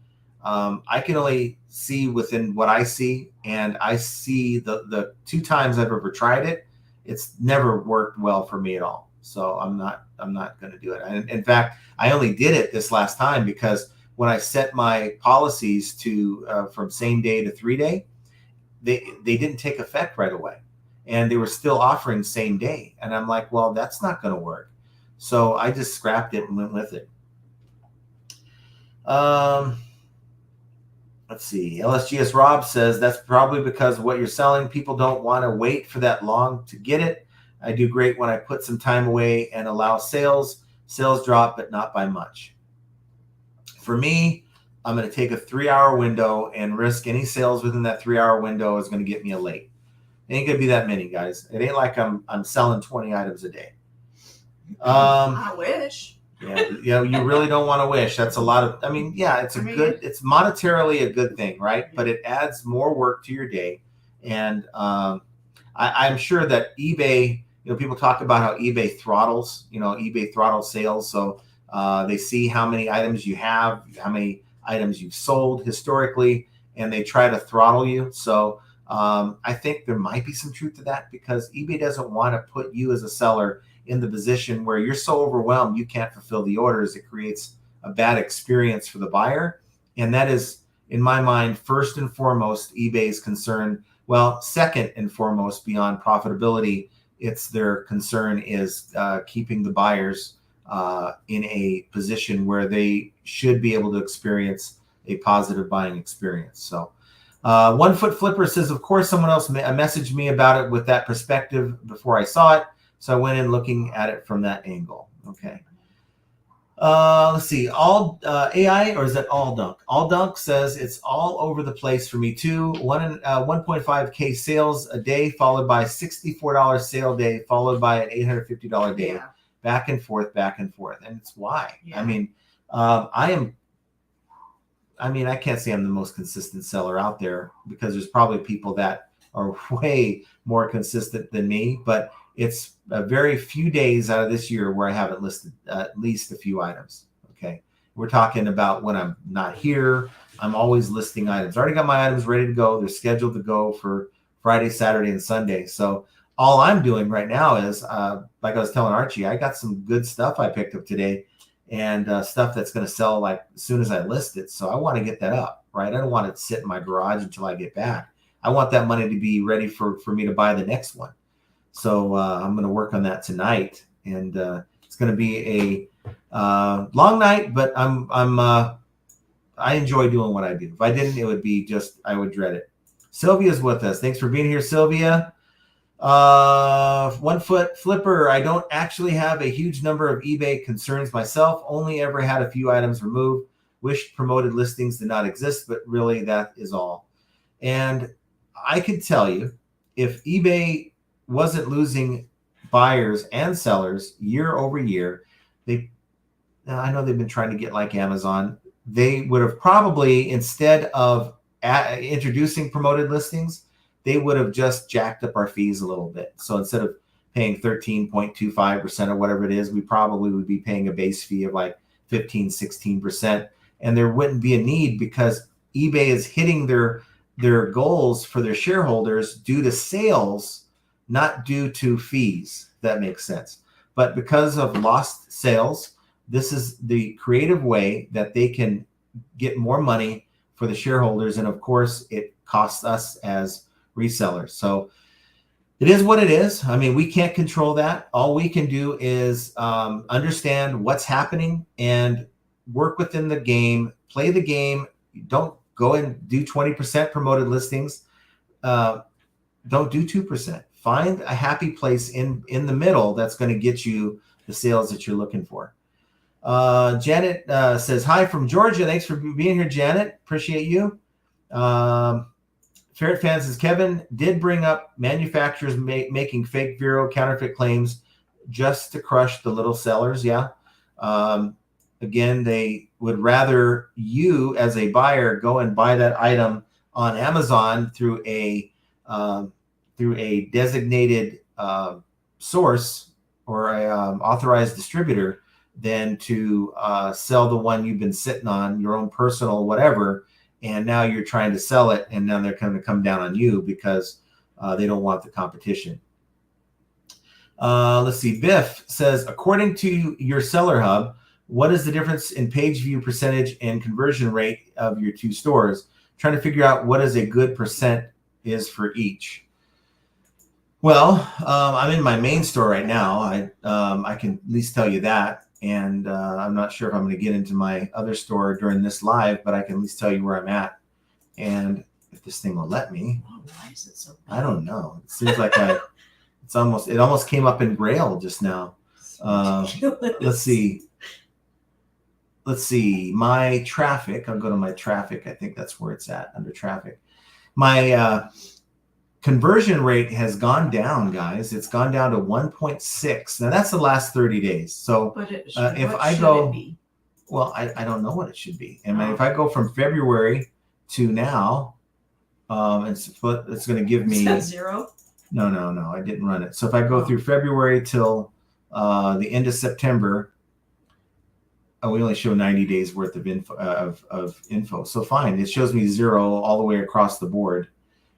I can only see within what I see, and I see the 2 times I've ever tried it, it's never worked well for me at all. So I'm not going to do it. And in fact, I only did it this last time because when I set my policies to from same day to 3-day, they didn't take effect right away, and they were still offering same day. And I'm like, well, that's not going to work. So I just scrapped it and went with it. Let's see. LSGS Rob says that's probably because of what you're selling. People don't want to wait for that long to get it. I do great when I put some time away and allow sales. Sales drop, but not by much. For me, I'm going to take a 3-hour window and risk any sales within that 3-hour window is going to get me a late. It ain't going to be that many, guys. It ain't like I'm selling 20 items a day. I wish. Yeah, you really don't want to wish. That's a lot of, it's monetarily a good thing, right? But it adds more work to your day. And I'm sure that eBay, people talk about how eBay throttles sales. So they see how many items you have, how many items you've sold historically, and they try to throttle you. So I think there might be some truth to that, because eBay doesn't want to put you as a seller in the position where you're so overwhelmed you can't fulfill the orders. It creates a bad experience for the buyer. And that is, in my mind, first and foremost, eBay's concern. Well, second and foremost, beyond profitability, it's their concern is keeping the buyers in a position where they should be able to experience a positive buying experience. So 1 Foot Flipper says, of course, someone else messaged me about it with that perspective before I saw it. So I went in looking at it from that angle. Okay. Let's see. All AI, or is that All Dunk? All Dunk says it's all over the place for me too. 1.5K sales a day, followed by $64 sale day, followed by an $850 day. Yeah. Back and forth. And it's why. Yeah. I can't say I'm the most consistent seller out there, because there's probably people that are way more consistent than me, but it's a very few days out of this year where I haven't listed at least a few items. Okay. We're talking about when I'm not here, I'm always listing items. I already got my items ready to go. They're scheduled to go for Friday, Saturday, and Sunday. So all I'm doing right now is, like I was telling Archie, I got some good stuff I picked up today, and stuff that's going to sell like as soon as I list it. So I want to get that up, right? I don't want it to sit in my garage until I get back. I want that money to be ready for me to buy the next one. So I'm going to work on that tonight, and it's going to be a long night, but I enjoy doing what I do. If I didn't, it would be just, I would dread it. Sylvia's with us. Thanks for being here, Sylvia. 1 Foot Flipper. I don't actually have a huge number of eBay concerns myself. Only ever had a few items removed. wished promoted listings did not exist, but really that is all. And I could tell you, if eBay wasn't losing buyers and sellers year over year, I know they've been trying to get like Amazon. They would have probably, instead of introducing promoted listings, they would have just jacked up our fees a little bit. So instead of paying 13.25% or whatever it is, we probably would be paying a base fee of like 15, 16%. And there wouldn't be a need, because eBay is hitting their goals for their shareholders due to sales, not due to fees. That makes sense. But because of lost sales, this is the creative way that they can get more money for the shareholders. And of course, it costs us as resellers. So it is what it is. I mean, we can't control that. All we can do is understand what's happening and work within the game, play the game. Don't go and do 20% promoted listings. Don't do 2%. Find a happy place in the middle that's going to get you the sales that you're looking for. Janet says, hi from Georgia. Thanks for being here, Janet. Appreciate you. Ferret Fan says, Kevin did bring up manufacturers making fake Vero counterfeit claims just to crush the little sellers. Yeah. Again, they would rather you as a buyer go and buy that item on Amazon through a designated source or a authorized distributor than to sell the one you've been sitting on, your own personal whatever, and now you're trying to sell it, and now they're going to come down on you because they don't want the competition. Let's see. Biff says, according to your Seller Hub, what is the difference in page view percentage and conversion rate of your two stores? Trying to figure out what is a good percent is for each. Well, I'm in my main store right now. I can at least tell you that. And I'm not sure if I'm going to get into my other store during this live, but I can at least tell you where I'm at. And if this thing will let me. Why is it so big? I don't know. It seems like it almost came up in Braille just now. Let's see. My traffic. I'll go to my traffic. I think that's where it's at, under traffic. My conversion rate has gone down, guys. It's gone down to 1.6. Now that's the last 30 days. So if I go, well, I don't know what it should be. And if I go from February to now, it's going to give me. Is that 0? No. I didn't run it. So if I go through February till the end of September, we only show 90 days worth of info. So fine, it shows me 0 all the way across the board.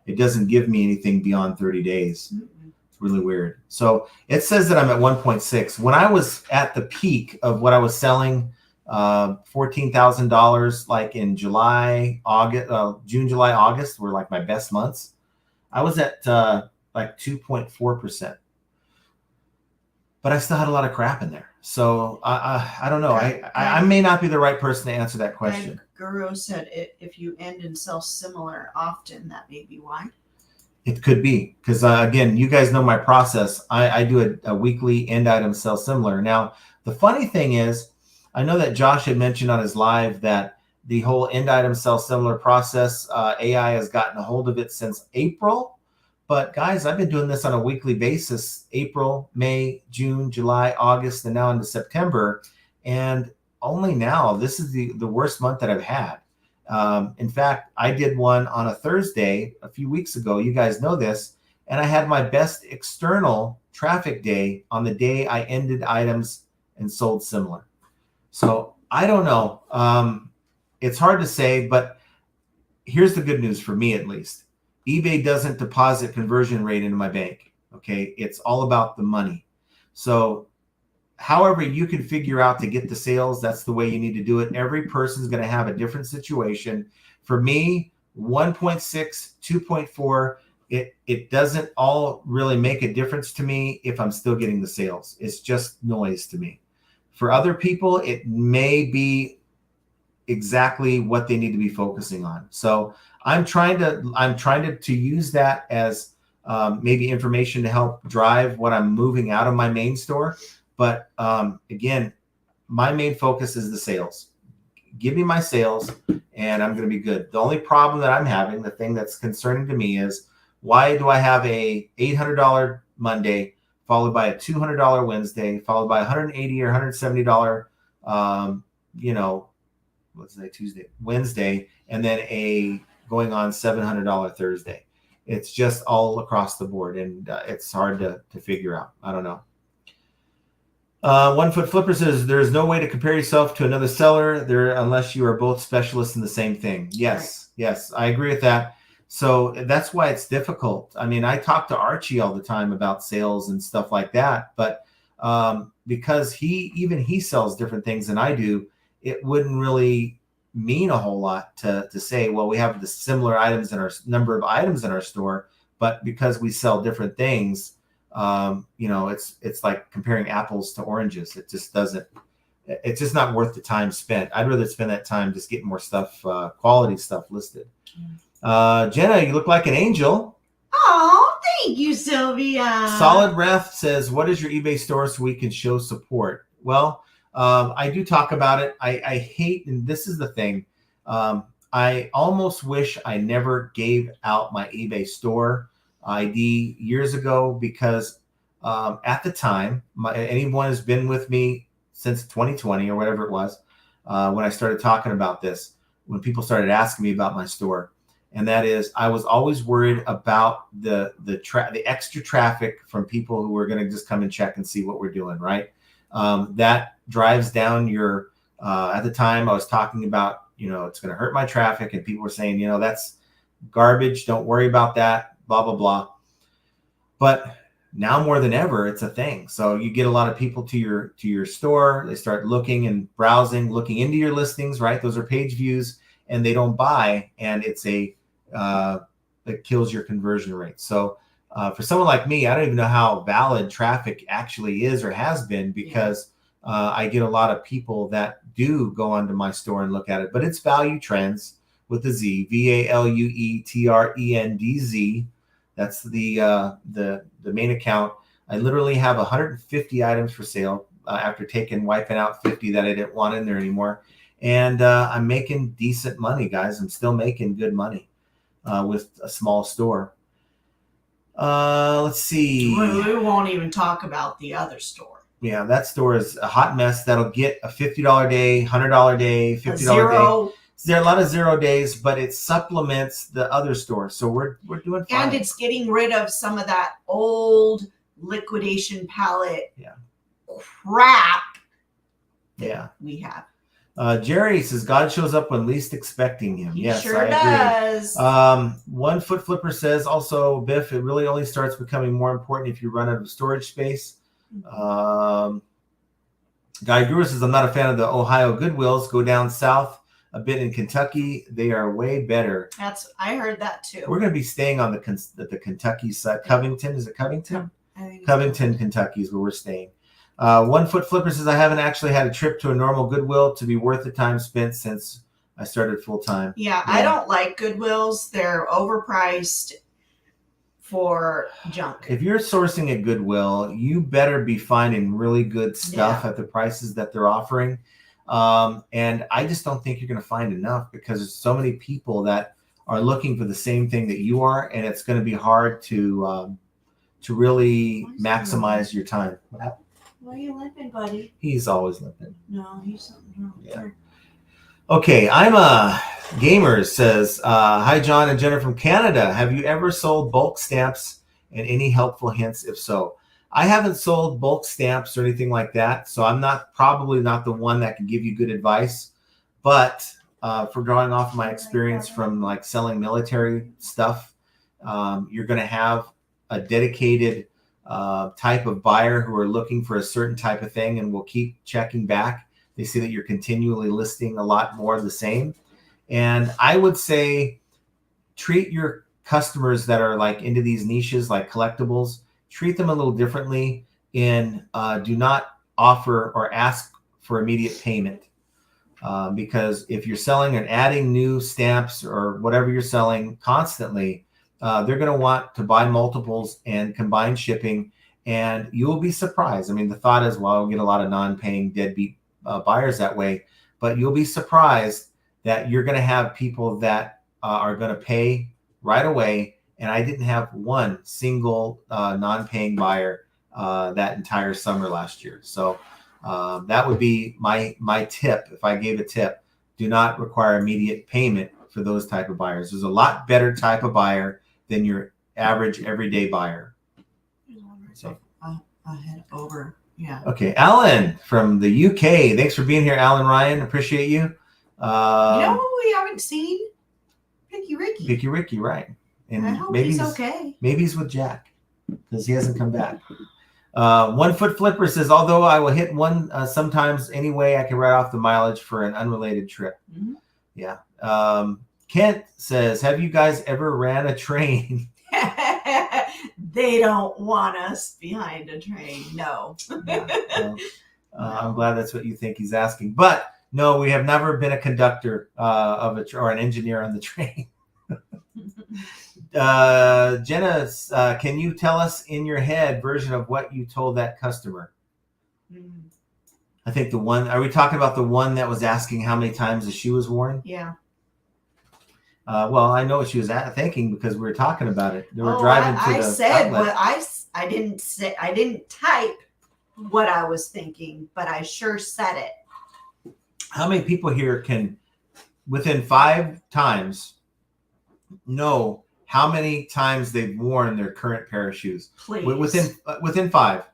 It doesn't give me anything beyond 30 days. Mm-hmm. It's really weird. So it says that I'm at 1.6. When I was at the peak of what I was selling, $14,000, like in July, August, June, July, August were like my best months. I was at like 2.4%. But I still had a lot of crap in there. So I don't know. I may not be the right person to answer that question. Guru said if you end and sell similar often, that may be why. It could be because, again, you guys know my process. I do a weekly end item sell similar. Now, the funny thing is, I know that Josh had mentioned on his live that the whole end item sell similar process, AI has gotten a hold of it since April. But guys, I've been doing this on a weekly basis, April, May, June, July, August, and now into September. And only now, this is the worst month that I've had. In fact, I did one on a Thursday a few weeks ago. You guys know this. And I had my best external traffic day on the day I ended items and sold similar. So I don't know. It's hard to say, but here's the good news for me, at least. eBay doesn't deposit conversion rate into my bank. Okay. It's all about the money. So however you can figure out to get the sales, that's the way you need to do it. Every person's going to have a different situation. For me, 1.6, 2.4, it doesn't all really make a difference to me if I'm still getting the sales. It's just noise to me. For other people, it may be exactly what they need to be focusing on. So I'm trying to use that as maybe information to help drive what I'm moving out of my main store. But again, my main focus is the sales. give me my sales, and I'm going to be good. The only problem that I'm having, the thing that's concerning to me is, why do I have a $800 Monday followed by a $200 Wednesday, followed by $180 or $170, what's today, Tuesday, Wednesday, and then a going on $700 Thursday? It's just all across the board, and it's hard to figure out. I don't know. One Foot Flipper says, there's no way to compare yourself to another seller there unless you are both specialists in the same thing. Yes, yes, I agree with that. So that's why it's difficult. I mean, I talk to Archie all the time about sales and stuff like that, but because he sells different things than I do, it wouldn't really mean a whole lot to say, well, we have the similar items in our number of items in our store, but because we sell different things, it's like comparing apples to oranges. It's just not worth the time spent. I'd rather spend that time just getting more stuff, quality stuff listed. Jenna, you look like an angel. Oh, thank you, Sylvia. Solid Ref says, what is your eBay store so we can show support? Well, I do talk about it. I hate, and this is the thing, I almost wish I never gave out my eBay store ID years ago, because at the time, anyone who's been with me since 2020 or whatever it was, when I started talking about this, when people started asking me about my store, and that is, I was always worried about the extra traffic from people who were going to just come and check and see what we're doing, right? That drives down your, at the time I was talking about, it's going to hurt my traffic, and people were saying, that's garbage. Don't worry about that, blah, blah, blah. But now more than ever, it's a thing. So you get a lot of people to your store. They start looking and browsing, looking into your listings, right? Those are page views, and they don't buy, and it kills your conversion rate. So for someone like me, I don't even know how valid traffic actually is or has been, because I get a lot of people that do go onto my store and look at it. But it's Value Trends with the Z, VALUETRENDZ. That's the main account. I literally have 150 items for sale after wiping out 50 that I didn't want in there anymore. And I'm making decent money, guys. I'm still making good money with a small store. Let's see. We won't even talk about the other store. Yeah, that store is a hot mess. That'll get a $50 day, $100 day, $50 day. There are a lot of 0 days, but it supplements the other store. So we're doing fine. And it's getting rid of some of that old liquidation palette crap that we have. Jerry says, God shows up when least expecting him. Yes, sure I agree. Does. One Foot Flipper says also, Biff, it really only starts becoming more important if you run out of storage space. Guy Guru says, I'm not a fan of the Ohio Goodwills. Go down south a bit in Kentucky. They are way better. I heard that too. We're going to be staying on the Kentucky side. Covington, is it Covington? I think Covington, Kentucky is where we're staying. One Foot Flipper says, I haven't actually had a trip to a normal Goodwill to be worth the time spent since I started full time. Yeah, I don't like Goodwills. They're overpriced for junk. If you're sourcing at Goodwill, you better be finding really good stuff at the prices that they're offering. And I just don't think you're going to find enough, because there's so many people that are looking for the same thing that you are, and it's going to be hard to really maximize your time. Why are you limping, buddy? He's always limping. No, he's something wrong. Yeah. Okay, I'm a gamer says, hi, John and Jenna from Canada. Have you ever sold bulk stamps, and any helpful hints if so? I haven't sold bulk stamps or anything like that, so I'm probably not the one that can give you good advice. But for drawing off my experience from like selling military stuff, you're going to have a dedicated type of buyer who are looking for a certain type of thing and will keep checking back. They see that you're continually listing a lot more of the same. And I would say treat your customers that are like into these niches like collectibles, treat them a little differently, and do not offer or ask for immediate payment. Because if you're selling and adding new stamps or whatever you're selling constantly, they're going to want to buy multiples and combine shipping, and you'll be surprised. I mean, the thought is, well, we'll get a lot of non-paying deadbeat buyers that way. but you'll be surprised that you're going to have people that are going to pay right away. And I didn't have one single non-paying buyer that entire summer last year. So that would be my tip. If I gave a tip, do not require immediate payment for those type of buyers. There's a lot better type of buyer than your average everyday buyer. So I'll head over. Yeah. Okay, Alan from the UK. Thanks for being here, Alan Ryan. Appreciate you. You know who we haven't seen? Picky Ricky. Right? And I hope maybe he's okay. Maybe he's with Jack because he hasn't come back. 1 Foot Flipper says, although I will hit one sometimes anyway, I can write off the mileage for an unrelated trip. Mm-hmm. Yeah. Kent says, have you guys ever ran a train? They don't want us behind a train. No. Yeah, well, I'm glad that's what you think he's asking. But no, we have never been a conductor or an engineer on the train. Jenna, can you tell us in your head version of what you told that customer? I think the one, are we talking about the one that was asking how many times the shoe was worn? Yeah. Well, I know what she was thinking because we were talking about it. They were driving to the said outlet. what I didn't type what I was thinking, but I sure said it. How many people here can, within 5 times, know how many times they've worn their current pair of shoes? Please. Within 5.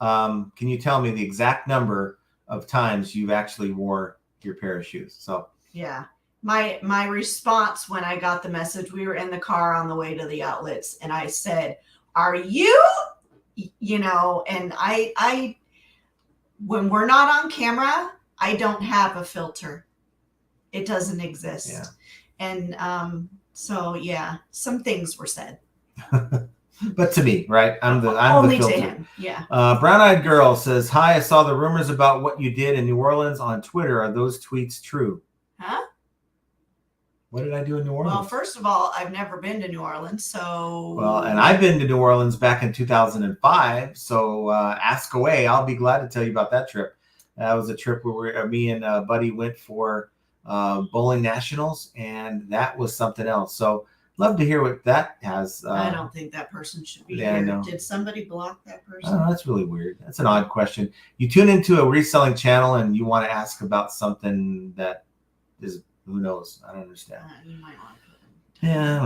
Can you tell me the exact number of times you've actually wore your pair of shoes? So yeah. My response when I got the message, we were in the car on the way to the outlets, and I said, are you, and I when we're not on camera, I don't have a filter. It doesn't exist. Yeah. And so yeah, some things were said. But to me, right? I'm only the filter. to him. Yeah. Brown Eyed Girl says, hi, I saw the rumors about what you did in New Orleans on Twitter. Are those tweets true? Huh? What did I do in New Orleans? Well, first of all, I've never been to New Orleans, so. Well, and I've been to New Orleans back in 2005, so ask away. I'll be glad to tell you about that trip. That was a trip where me and Buddy went for bowling nationals, and that was something else. So love to hear what that has. I don't think that person should be yeah, I here. know. Did somebody block that person? Oh, that's really weird. That's an odd question. You tune into a reselling channel and you want to ask about something that is, who knows? I don't understand. You might want to put them. Yeah,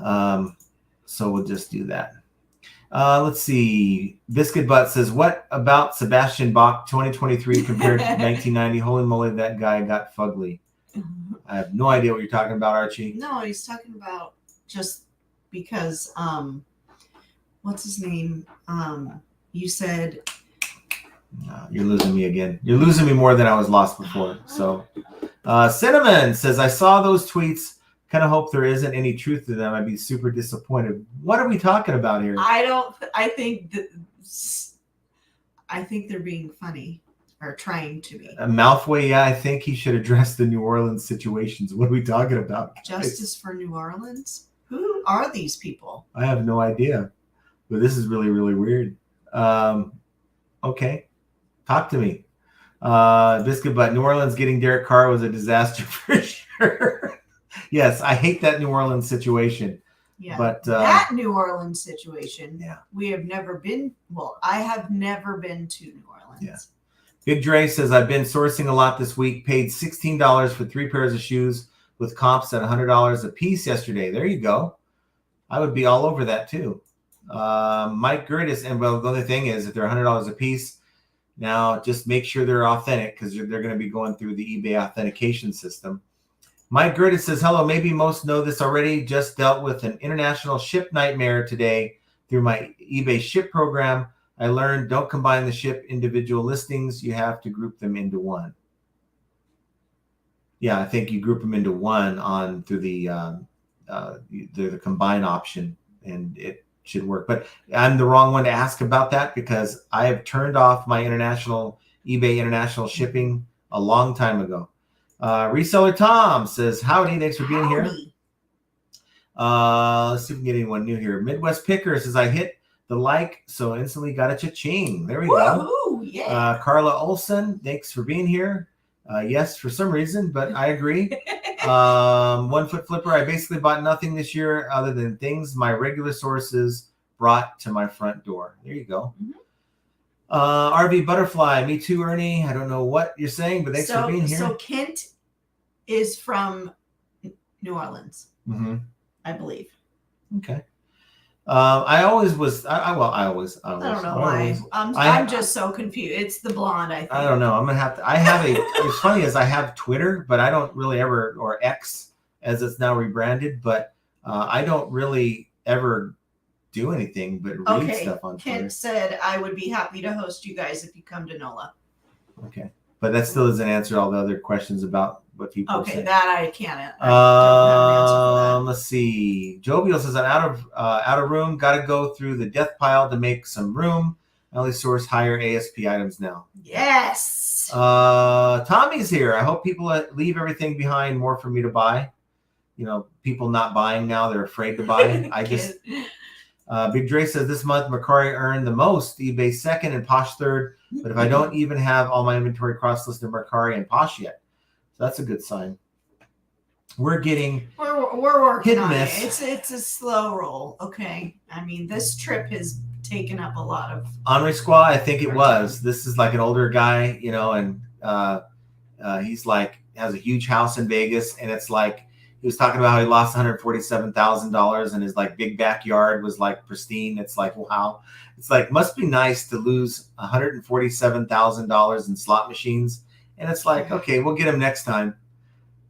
well, so we'll just do that. Let's see. Biscuit Butt says, what about Sebastian Bach 2023 compared to 1990? Holy moly, that guy got fugly. I have no idea what you're talking about, Archie. No, he's talking about just because, what's his name? You said. No, you're losing me again. You're losing me more than I was lost before. So Cinnamon says, I saw those tweets. Kind of hope there isn't any truth to them. I'd be super disappointed. What are we talking about here? I think they're being funny or trying to be. Mouthway, yeah, I think he should address the New Orleans situations. What are we talking about? Justice for New Orleans? Who are these people? I have no idea. But this is really, really weird. Okay. Talk to me. Biscuit Butt, New Orleans getting Derek Carr was a disaster for sure. Yes, I hate that New Orleans situation. Yeah, but that New Orleans situation. Yeah, we have never been. Well, I have never been to New Orleans. Yeah. Big Dre says, I've been sourcing a lot this week. Paid $16 for 3 pairs of shoes with comps at $100 a piece yesterday. There you go. I would be all over that too. Mike Gertis, and well, the other thing is, if they're $100 a piece, now just make sure they're authentic because they're going to be going through the eBay authentication system. Mike Gertis says, hello, maybe most know this already. Just dealt with an international ship nightmare today through my eBay ship program. I learned don't combine the ship individual listings. You have to group them into one. Yeah, I think you group them into one on through the combine option, and it should work. But I'm the wrong one to ask about that because I have turned off my eBay international shipping a long time ago. Reseller Tom says, howdy, thanks for being here. Let's see if we can get anyone new here. Midwest Picker says, I hit the like, so instantly got a cha-ching. There we go. Yeah. Carla Olson, thanks for being here. Yes, for some reason, but I agree. 1 foot flipper. I basically bought nothing this year other than things my regular sources brought to my front door. There you go. Mhm. RV Butterfly. Me too, Ernie. I don't know what you're saying, but thanks for being here. So Kent is from New Orleans, I believe. Okay. I always was. I don't know why. I'm just so confused. It's the blonde, I think. I don't know. I'm gonna have to. I have a. What's funny is I have Twitter, but I don't really ever, or X as it's now rebranded. But I don't really ever do anything but read stuff on Twitter. Kent said I would be happy to host you guys if you come to NOLA. Okay, but that still doesn't answer all the other questions about what people. Okay, that I can't. I don't have an answer for that. Let's see. Jovial says I'm out of room. Got to go through the death pile to make some room. I only source higher ASP items now. Yes. Tommy's here. I hope people leave everything behind. More for me to buy. You know, people not buying now. They're afraid to buy. I just. Big Dre says this month Mercari earned the most. eBay second and Posh third. But if I don't even have all my inventory cross-listed Mercari and Posh yet. So that's a good sign. We're working on it. It's a slow roll. Okay. I mean, this trip has taken up a lot of Henri Squaw, I think it was. This is like an older guy, you know, and he's like has a huge house in Vegas, and it's like he was talking about how he lost $147,000 and his like big backyard was like pristine. It's like, wow. It's like must be nice to lose $147,000 in slot machines. And it's like, okay, we'll get him next time.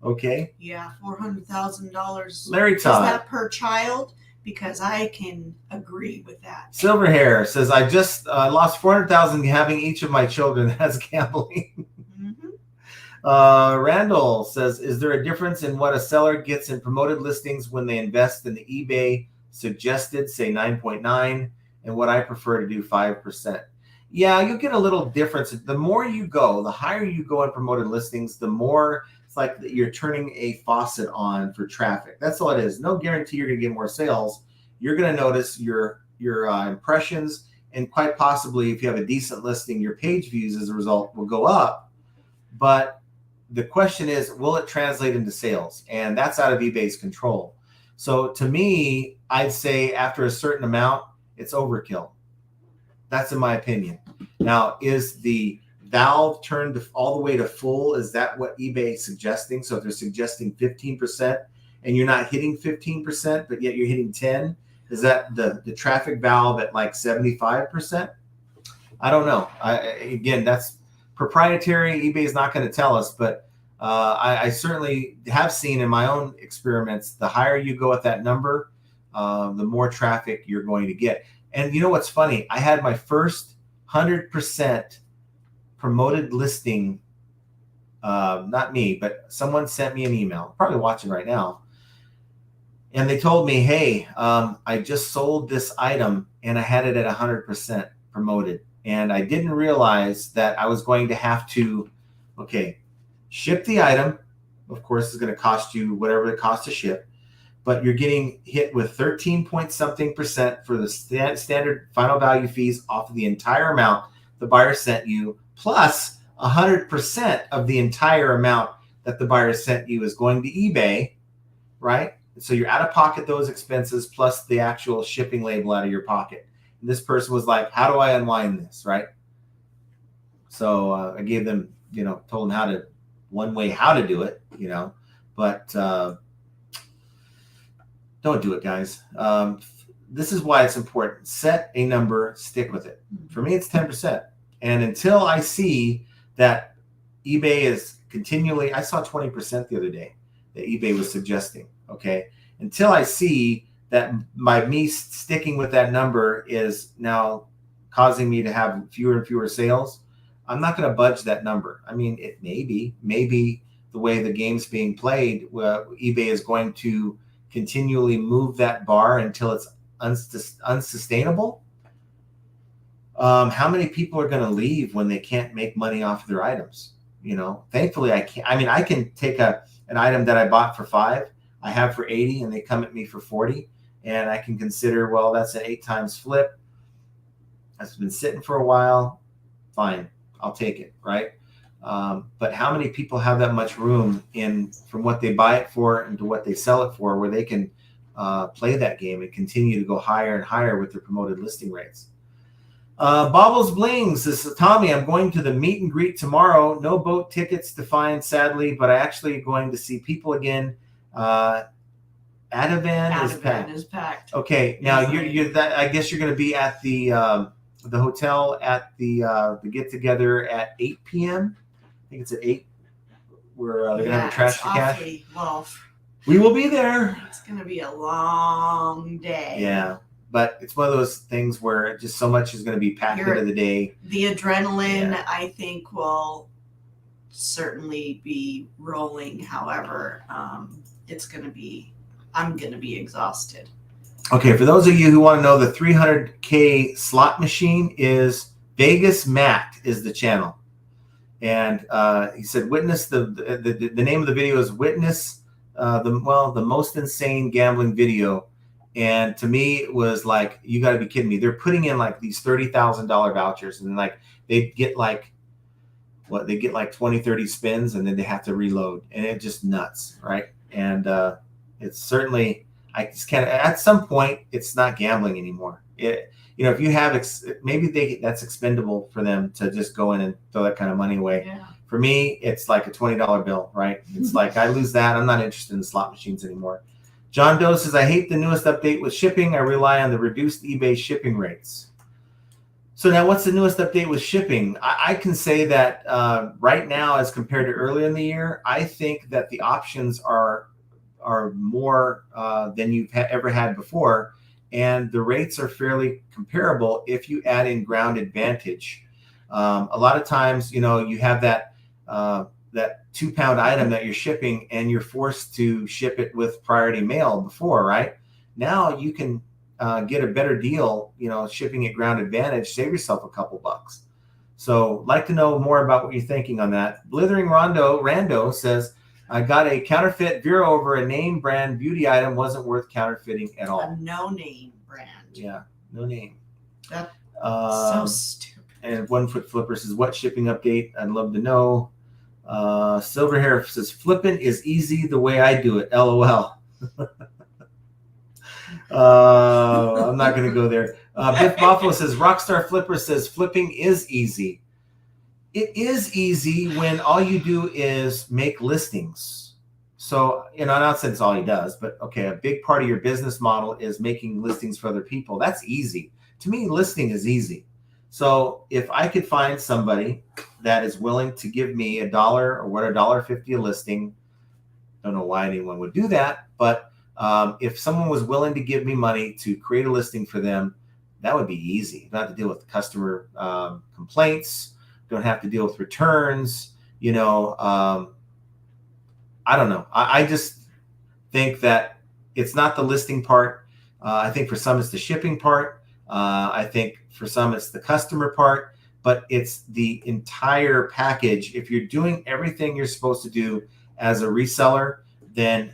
Okay. Yeah, $400,000. Larry Todd. Is that per child? Because I can agree with that. Silver Hair says, I just lost $400,000 having each of my children. That's gambling. Randall says, is there a difference in what a seller gets in promoted listings when they invest in the eBay suggested, say 9.9, and what I prefer to do 5%? Yeah, you'll get a little difference. The more you go, the higher you go in promoted listings, the more it's like you're turning a faucet on for traffic. That's all it is. No guarantee you're going to get more sales. You're going to notice your impressions, and quite possibly, if you have a decent listing, your page views as a result will go up. But the question is, will it translate into sales? And that's out of eBay's control. So to me, I'd say after a certain amount, it's overkill. That's in my opinion. Now, is the valve turned all the way to full? Is that what eBay is suggesting? So if they're suggesting 15% and you're not hitting 15%, but yet you're hitting 10, is that the traffic valve at like 75%? I don't know. Again, that's proprietary. eBay is not going to tell us, but I certainly have seen in my own experiments, the higher you go at that number, the more traffic you're going to get. And you know what's funny? I had my first 100% promoted listing. Not me, but someone sent me an email, probably watching right now. And they told me, hey, I just sold this item and I had it at 100% promoted. And I didn't realize that I was going to have to, ship the item. Of course, it's going to cost you whatever it costs to ship. But you're getting hit with 13 point something % for the standard final value fees off of the entire amount the buyer sent you, plus 100% of the entire amount that the buyer sent you is going to eBay, right? So you're out of pocket those expenses plus the actual shipping label out of your pocket. And this person was like, how do I unwind this, right? So I gave them, told them one way how to do it, but don't do it, guys. This is why it's important. Set a number, stick with it. For me, it's 10%. And until I see that eBay is continually, I saw 20% the other day that eBay was suggesting, okay? Until I see that me sticking with that number is now causing me to have fewer and fewer sales, I'm not going to budge that number. I mean, it maybe the way the game's being played, eBay is going to continually move that bar until it's unsustainable. How many people are going to leave when they can't make money off of their items? Thankfully I can't. I mean, I can take an item that I bought for $5, I have for $80, and they come at me for $40, and I can consider, well, that's an 8 times flip. That's been sitting for a while. Fine, I'll take it, right? But how many people have that much room from what they buy it for and to what they sell it for, where they can play that game and continue to go higher and higher with their promoted listing rates? Bobbles Blings this is Tommy. I'm going to the meet and greet tomorrow. No boat tickets to find, sadly, but I actually going to see people again. Ativan is packed. Okay, now you're that. I guess you're going to be at the hotel at the get together at 8 p.m. I think it's at 8. Where they're going to have a trash to cash. Well, we will be there. It's going to be a long day. Yeah. But it's one of those things where just so much is going to be packed into the day. The adrenaline, I think, will certainly be rolling. However, it's going to be, I'm going to be exhausted. Okay, for those of you who want to know, the 300K slot machine is Vegas Matt is the channel. And he said, witness the name of the video is Witness the most insane gambling video. And to me, it was like, you got to be kidding me. They're putting in like these $30,000 vouchers, and like they get like 20, 30 spins, and then they have to reload, and it's just nuts, right? And it's certainly, I just can't. At some point, it's not gambling anymore. If you have maybe that's expendable for them to just go in and throw that kind of money away. Yeah. For me, it's like a $20 bill, right? It's like I lose that. I'm not interested in the slot machines anymore. John Doe says, I hate the newest update with shipping. I rely on the reduced eBay shipping rates. So now what's the newest update with shipping? I can say that right now, as compared to earlier in the year, I think that the options are more than you've ever had before. And the rates are fairly comparable if you add in Ground Advantage. A lot of times, you have that 2-pound item that you're shipping, and you're forced to ship it with priority mail before, right? Now you can get a better deal, shipping at Ground Advantage, save yourself a couple bucks. So like to know more about what you're thinking on that. Blithering Rando says, I got a counterfeit Vero over a name brand beauty item, wasn't worth counterfeiting at all. A no-name brand. Yeah, no name. That's so stupid. And 1 Foot Flipper says, what shipping update? I'd love to know. Silver Hair says, flipping is easy the way I do it. LOL. I'm not going to go there. Biff Buffalo says, Rockstar Flipper says, flipping is easy. It is easy when all you do is make listings. So, not saying it's all he does, but okay, a big part of your business model is making listings for other people. That's easy. To me, listing is easy. So if I could find somebody that is willing to give me $1 or $1.50 a listing, don't know why anyone would do that, but if someone was willing to give me money to create a listing for them, that would be easy. You don't have to deal with customer complaints, don't have to deal with returns. I don't know. I just think that it's not the listing part. I think for some it's the shipping part. I think for some it's the customer part, but it's the entire package. If you're doing everything you're supposed to do as a reseller, then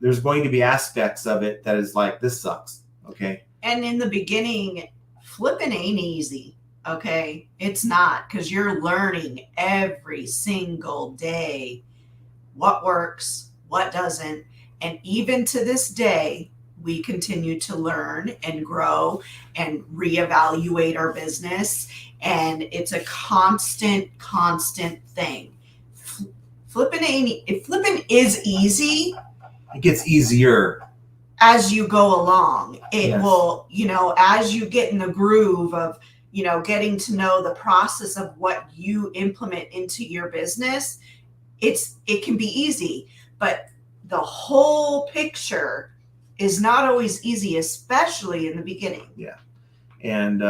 there's going to be aspects of it that is like, this sucks. Okay. And in the beginning, flipping ain't easy. Okay. It's not, because you're learning every single day what works, what doesn't. And even to this day, we continue to learn and grow and reevaluate our business. And it's a constant thing. Flipping is easy. It gets easier as you go along. It Yes. will, as you get in the groove of, getting to know the process of what you implement into your business, it can be easy, but the whole picture is not always easy, especially in the beginning. Yeah. And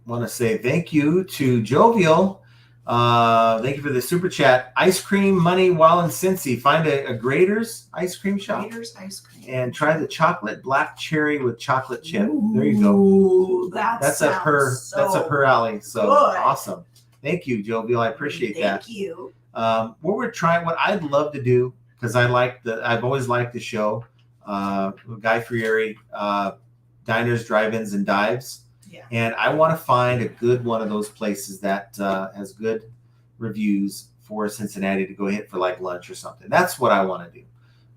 want to say thank you to Jovial. Thank you for the super chat. Ice cream money while in Cincy. Find a Grader's ice cream shop. Grader's ice cream. And try the chocolate black cherry with chocolate chip. Ooh, there you go. That's up her alley. So good. Awesome. Thank you, Jovial. I appreciate that. Thank you. What I'd love to do, because I've always liked the show, Guy Fieri, diners, drive-ins, and dives. Yeah. And I want to find a good one of those places that has good reviews for Cincinnati to go hit for like lunch or something. That's what I want to do.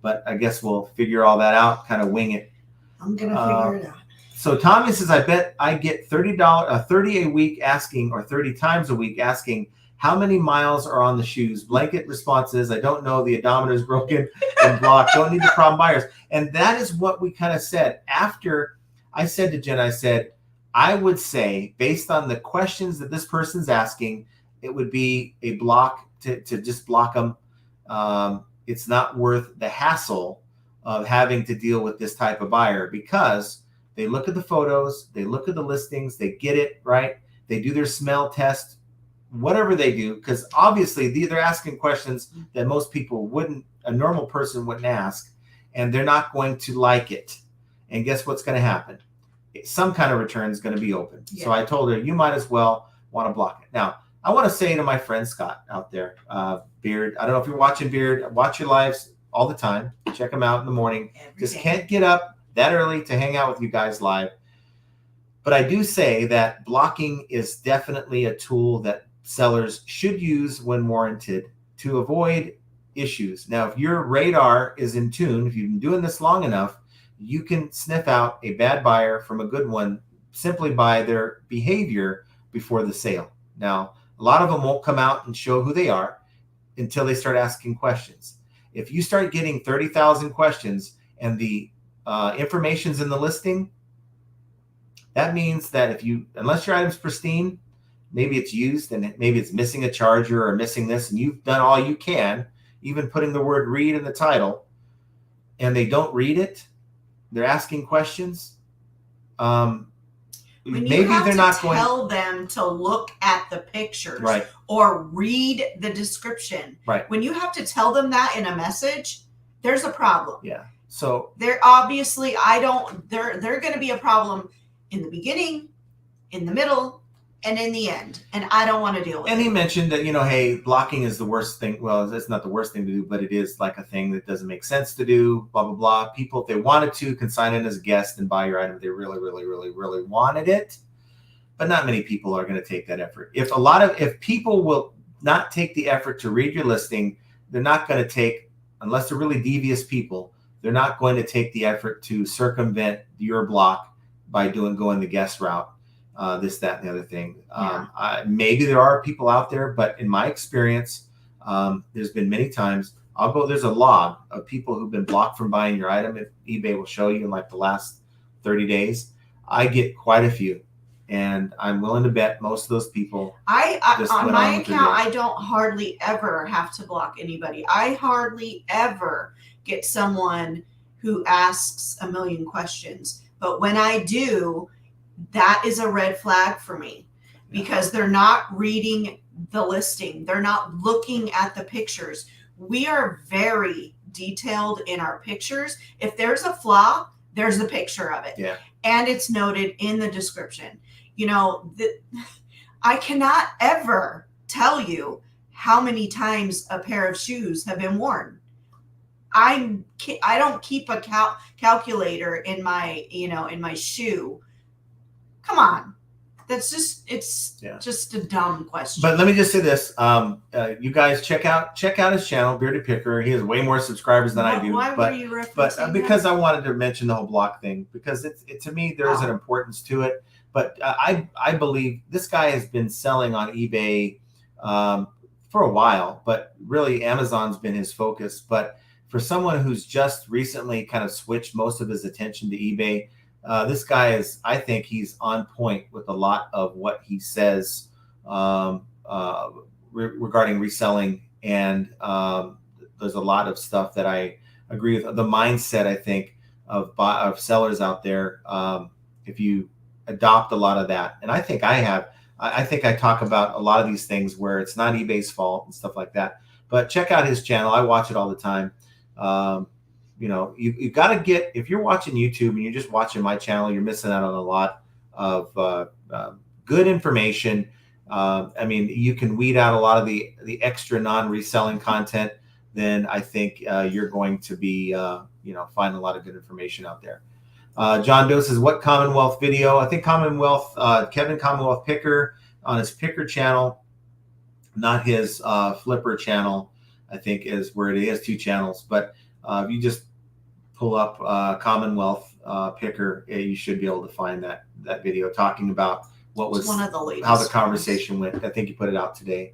But I guess we'll figure all that out, kind of wing it. I'm going to figure it out. So Tommy says, I bet I get $30 a week asking, or 30 times a week asking, how many miles are on the shoes? Blanket response is, I don't know. The odometer is broken and blocked. Don't need the problem buyers. And that is what we kind of said. After I said to Jen, I said, I would say, based on the questions that this person's asking, it would be a block to just block them. It's not worth the hassle of having to deal with this type of buyer, because they look at the photos, they look at the listings, they get it, right? They do their smell test, whatever they do, because obviously they're asking questions that most people wouldn't, a normal person wouldn't ask, and they're not going to like it. And guess what's going to happen? Some kind of return is going to be open. Yeah. So I told her, you might as well want to block it. Now, I want to say to my friend Scott out there, Beard, I don't know if you're watching Beard, watch your lives all the time. Check them out in the morning. Just can't get up that early to hang out with you guys live. But I do say that blocking is definitely a tool that sellers should use when warranted to avoid issues. Now, if your radar is in tune, if you've been doing this long enough, you can sniff out a bad buyer from a good one simply by their behavior before the sale. Now, a lot of them won't come out and show who they are until they start asking questions. If you start getting 30,000 questions and the information's in the listing, that means that unless your item's pristine, maybe it's used and maybe it's missing a charger or missing this, and you've done all you can, even putting the word read in the title, and they don't read it, they're asking questions. Maybe they're not going to tell them to look at the pictures, right, or read the description. Right. When you have to tell them that in a message, there's a problem. Yeah. So they're obviously, they're going to be a problem in the beginning, in the middle, and in the end. And I don't want to deal with it. And he mentioned that, hey, blocking is the worst thing. Well, it's not the worst thing to do, but it is like a thing that doesn't make sense to do, blah, blah, blah. People, if they wanted to, can sign in as a guest and buy your item if they really, really, really, really wanted it. But not many people are going to take that effort. If people will not take the effort to read your listing, they're not going to take, unless they're really devious people, they're not going to take the effort to circumvent your block by going the guest route. This, that, and the other thing. Maybe there are people out there, but in my experience, there's been many times there's a log of people who've been blocked from buying your item. If eBay will show you in like the last 30 days, I get quite a few, and I'm willing to bet most of those people. On my account, I don't hardly ever have to block anybody. I hardly ever get someone who asks a million questions, but when I do, that is a red flag for me, because they're not reading the listing. They're not looking at the pictures. We are very detailed in our pictures. If there's a flaw, there's a picture of it. Yeah. And it's noted in the description. I cannot ever tell you how many times a pair of shoes have been worn. I don't keep a calculator in my, in my shoe. Come on. That's just, just a dumb question. But let me just say this. You guys check out his channel, Bearded Picker. He has way more subscribers than I do. Why were you referencing But because I wanted to mention the whole block thing, because to me, there is an importance to it. But I believe this guy has been selling on eBay for a while, but really Amazon's been his focus. But for someone who's just recently kind of switched most of his attention to eBay, this guy I think he's on point with a lot of what he says regarding reselling. And there's a lot of stuff that I agree with. The mindset, I think, of sellers out there, if you adopt a lot of that. And I think I think I talk about a lot of these things where it's not eBay's fault and stuff like that. But check out his channel. I watch it all the time. You got to get, if you're watching YouTube and you're just watching my channel, you're missing out on a lot of good information. You can weed out a lot of the extra non-reselling content. Then I think you're going to be, find a lot of good information out there. John Doe says, what Commonwealth video? I think Commonwealth, Kevin Commonwealth Picker on his Picker channel not his Flipper channel. I think is where it is, 2 channels. But if you just pull up Commonwealth Picker, you should be able to find that video talking about what was one of the latest how the conversation went. I think you put it out today.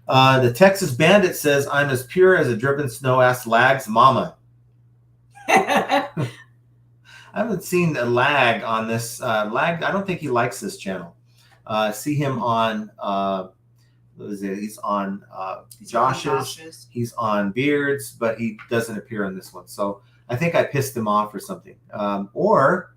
The Texas Bandit says, "I'm as pure as a driven snow ass Lag's mama." I haven't seen a Lag on this. Lag, I don't think he likes this channel. See him on, what is it? He's on Josh's. He's on Beard's, but he doesn't appear on this one. So I think I pissed him off or something. Or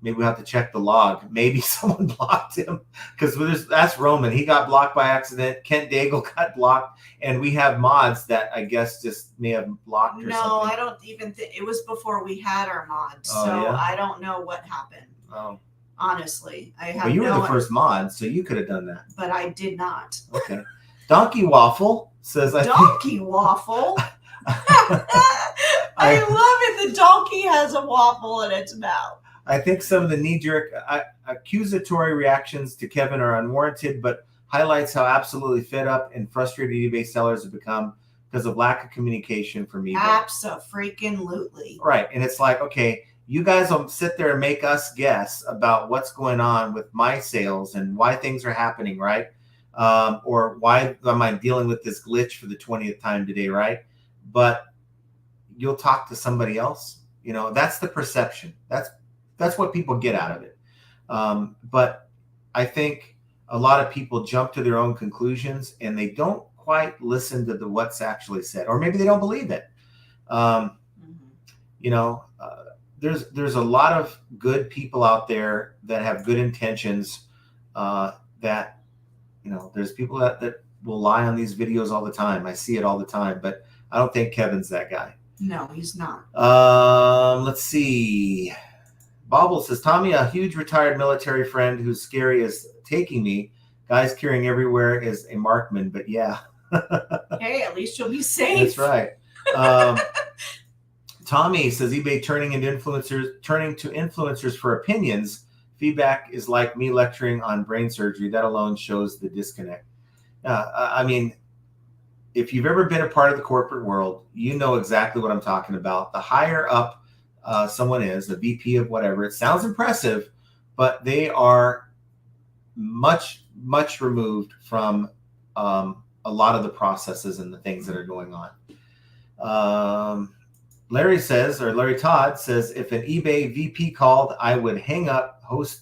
maybe we have to check the log. Maybe someone blocked him, because that's Roman. He got blocked by accident. Kent Daigle got blocked. And we have mods that I guess just may have blocked or something. No, I don't even think it was before we had our mods. Oh, so yeah? I don't know what happened. Oh. Honestly, I have Well, you were no the first mod, so you could have done that. But I did not. Okay. Donkey Waffle says, Donkey Waffle? I love it. The donkey has a waffle in its mouth. I think some of the knee-jerk accusatory reactions to Kevin are unwarranted, but highlights how absolutely fed up and frustrated eBay sellers have become because of lack of communication from eBay. Abso-freaking-lutely. Right. And it's like, okay, you guys will sit there and make us guess about what's going on with my sales and why things are happening, right? Or why am I dealing with this glitch for the 20th time today, right? But you'll talk to somebody else. You know, that's the perception. That's what people get out of it. But I think a lot of people jump to their own conclusions and they don't quite listen to what's actually said, or maybe they don't believe it. You know, there's a lot of good people out there that have good intentions. That, you know, there's people that will lie on these videos all the time. I see it all the time, but I don't think Kevin's that guy. No, he's not. Let's see. Bobble says, "Tommy, a huge retired military friend who's scary as taking me. Guys carrying everywhere is a markman, but yeah." Hey, at least you'll be safe. That's right. Tommy says, "eBay turning to influencers for opinions. Feedback is like me lecturing on brain surgery. That alone shows the disconnect." I mean, if you've ever been a part of the corporate world, you know exactly what I'm talking about. The higher up someone is, a VP of whatever, it sounds impressive, but they are much, much removed from a lot of the processes and the things that are going on. Larry Todd says, "If an eBay VP called, I would hang up. Host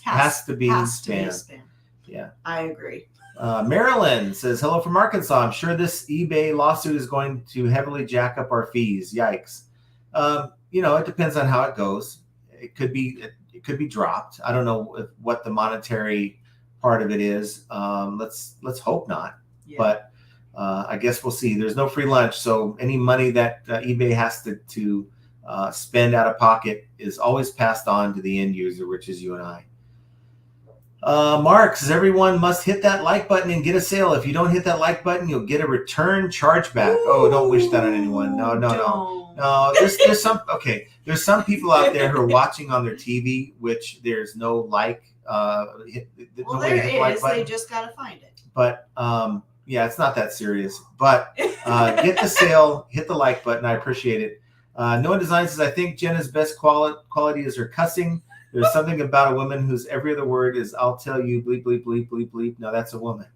has to be spam." Yeah, I agree. Marilyn says, "Hello from Arkansas. I'm sure this eBay lawsuit is going to heavily jack up our fees. Yikes." You know, it depends on how it goes. It could be dropped. I don't know what the monetary part of it is. Let's hope not. Yeah. But I guess we'll see. There's no free lunch, so any money that eBay has to spend out of pocket is always passed on to the end user, which is you and I. Mark says, "Everyone must hit that like button and get a sale. If you don't hit that like button, you'll get a return chargeback." Oh, don't wish that on anyone. No. There's some, okay. There's some people out there who are watching on their TV, which there's no like. Well, there is. They just got to find it. But yeah, it's not that serious. But get the sale, hit the like button. I appreciate it. Noah Design says, "I think Jenna's best quality is her cussing. There's something about a woman whose every other word is 'I'll tell you,' bleep, bleep, bleep, bleep, bleep." No, that's a woman.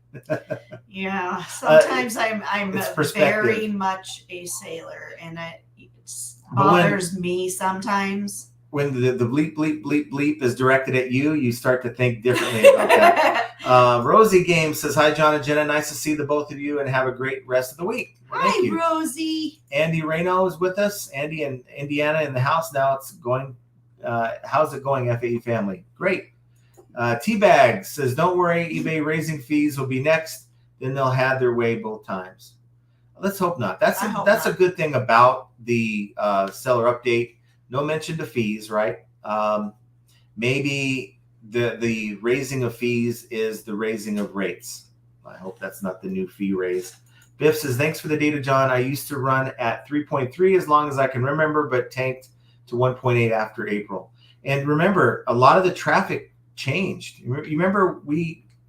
Yeah. Sometimes I'm very much a sailor, and it bothers me sometimes. When the bleep, bleep, bleep, bleep is directed at you, you start to think differently about that. Rosie Game says, "Hi, John and Jenna. Nice to see the both of you and have a great rest of the week." Well, hi, Rosie. Andy Reno is with us. Andy and Indiana in the house now. It's going. How's it going, FAE family? Great. Teabag says, "Don't worry, eBay raising fees will be next. Then they'll have their way both times." Let's hope not. That's a good thing about the seller update. No mention to fees, right? Maybe the raising of fees is the raising of rates. I hope that's not the new fee raise. Biff says, "Thanks for the data, John. I used to run at 3.3 as long as I can remember, but tanked to 1.8 after April." And remember, a lot of the traffic changed. You remember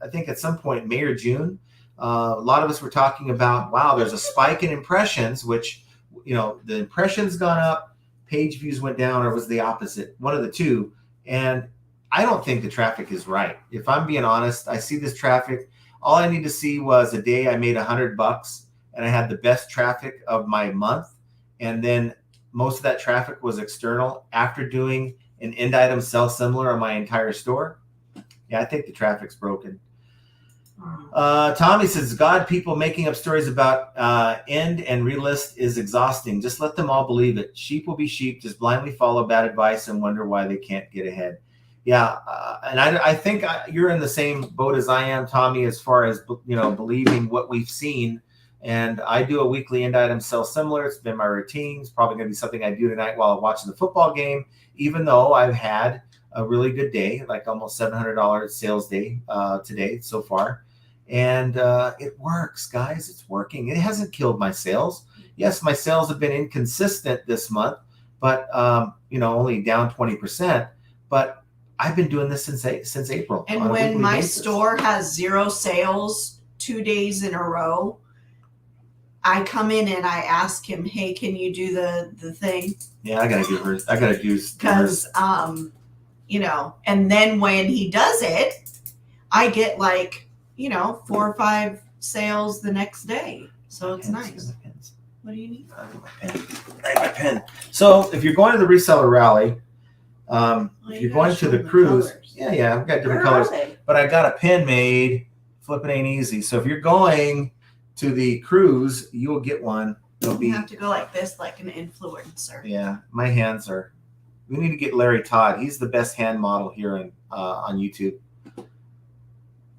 I think at some point, May or June, A lot of us were talking about, wow, there's a spike in impressions, which, the impressions gone up, page views went down, or was the opposite, one of the two. And I don't think the traffic is right. If I'm being honest, I see this traffic. All I need to see was a day I made $100 and I had the best traffic of my month. And then most of that traffic was external after doing an end item sell similar on my entire store. Yeah, I think the traffic's broken. Tommy says, God, people making up stories about end and relist is exhausting. Just let them all believe it. Sheep will be sheep. Just blindly follow bad advice and wonder why they can't get ahead. Yeah, and I think you're in the same boat as I am, Tommy, as far as, believing what we've seen. And I do a weekly end item sell similar. It's been my routine. It's probably going to be something I do tonight while I'm watching the football game, even though I've had a really good day, like almost $700 sales day today so far. And it works, guys. It's working. It hasn't killed my sales. Yes, my sales have been inconsistent this month, but only down 20%. But I've been doing this since April. And when my store has 0 sales 2 days in a row, I come in and I ask him, "Hey, can you do the thing?" Yeah, I gotta do because and then when he does it, I get 4 or 5 sales the next day. So it's nice. What do you need? I need my pen. So if you're going to the Reseller Rally, if you're going to the cruise, yeah, I've got different colors, but I got a pen made. Flipping ain't easy. So if you're going to the cruise, you will get one. You have to go like this, like an influencer. Yeah, my hands are. We need to get Larry Todd. He's the best hand model here on YouTube.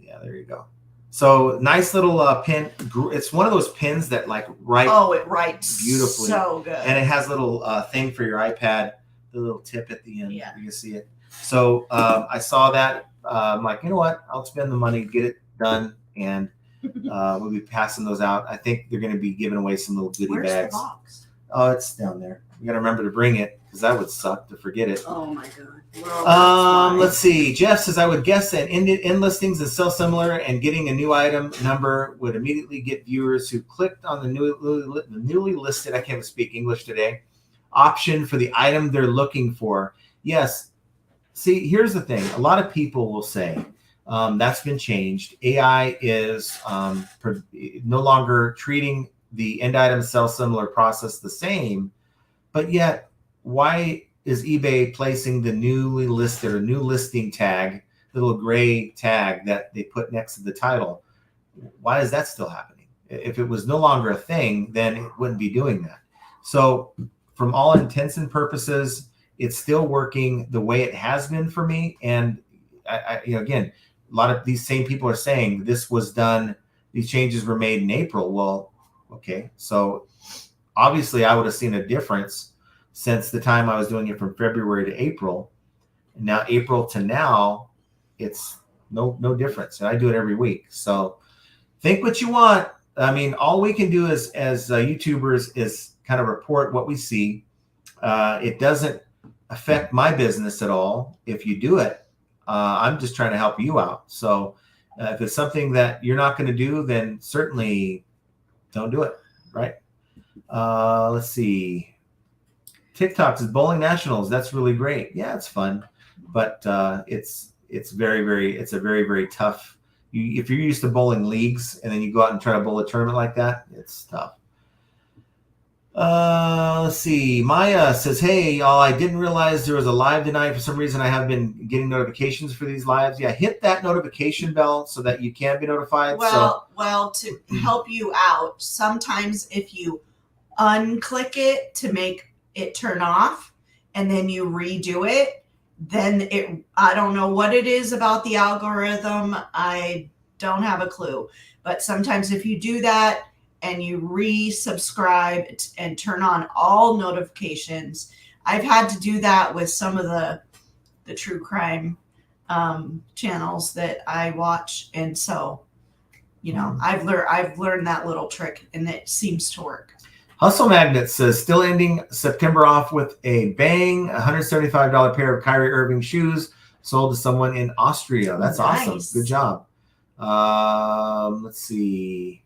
Yeah, there you go. So nice little pin. It's one of those pins that write. Oh, it writes beautifully. So good. And it has a little thing for your iPad. The little tip at the end. Yeah. You can see it. So I saw that. I'm like, you know what? I'll spend the money, get it done, and we'll be passing those out. I think they're going to be giving away some little goodie bags. Where's the box? Oh, it's down there. You got to remember to bring it because that would suck to forget it. Oh my God. Let's see. Jeff says, I would guess that in listings and sell similar and getting a new item number would immediately get viewers who clicked on the newly listed, I can't speak English today, option for the item they're looking for. Yes. See, here's the thing. A lot of people will say that's been changed. AI is no longer treating the end item sell similar process the same, but yet why is eBay placing the newly listed or new listing tag, the little gray tag that they put next to the title? Why is that still happening? If it was no longer a thing, then it wouldn't be doing that. So from all intents and purposes, it's still working the way it has been for me. And again, a lot of these same people are saying this was done, these changes were made in April. Well, okay. So obviously I would have seen a difference since the time I was doing it from February to April. And now April to now, it's no difference. And I do it every week. So think what you want. I mean, all we can do as YouTubers is kind of report what we see. It doesn't affect my business at all if you do it. I'm just trying to help you out. So if it's something that you're not going to do, then certainly don't do it, right? Let's see. TikTok says bowling nationals. That's really great. Yeah, it's fun, but it's a very, very tough. If you're used to bowling leagues and then you go out and try to bowl a tournament like that, it's tough. Let's see. Maya says, hey, y'all, I didn't realize there was a live tonight. For some reason, I have been getting notifications for these lives. Yeah, hit that notification bell so that you can be notified. Well, to help you out, sometimes if you unclick it to make it turn off and then you redo it, then I don't know what it is about the algorithm. I don't have a clue. But sometimes if you do that, and you resubscribe and turn on all notifications. I've had to do that with some of the true crime channels that I watch, and so I've learned that little trick, and it seems to work. Hustle Magnet says still ending September off with a bang. $175 pair of Kyrie Irving shoes sold to someone in Austria. That's nice. Awesome. Good job. Let's see.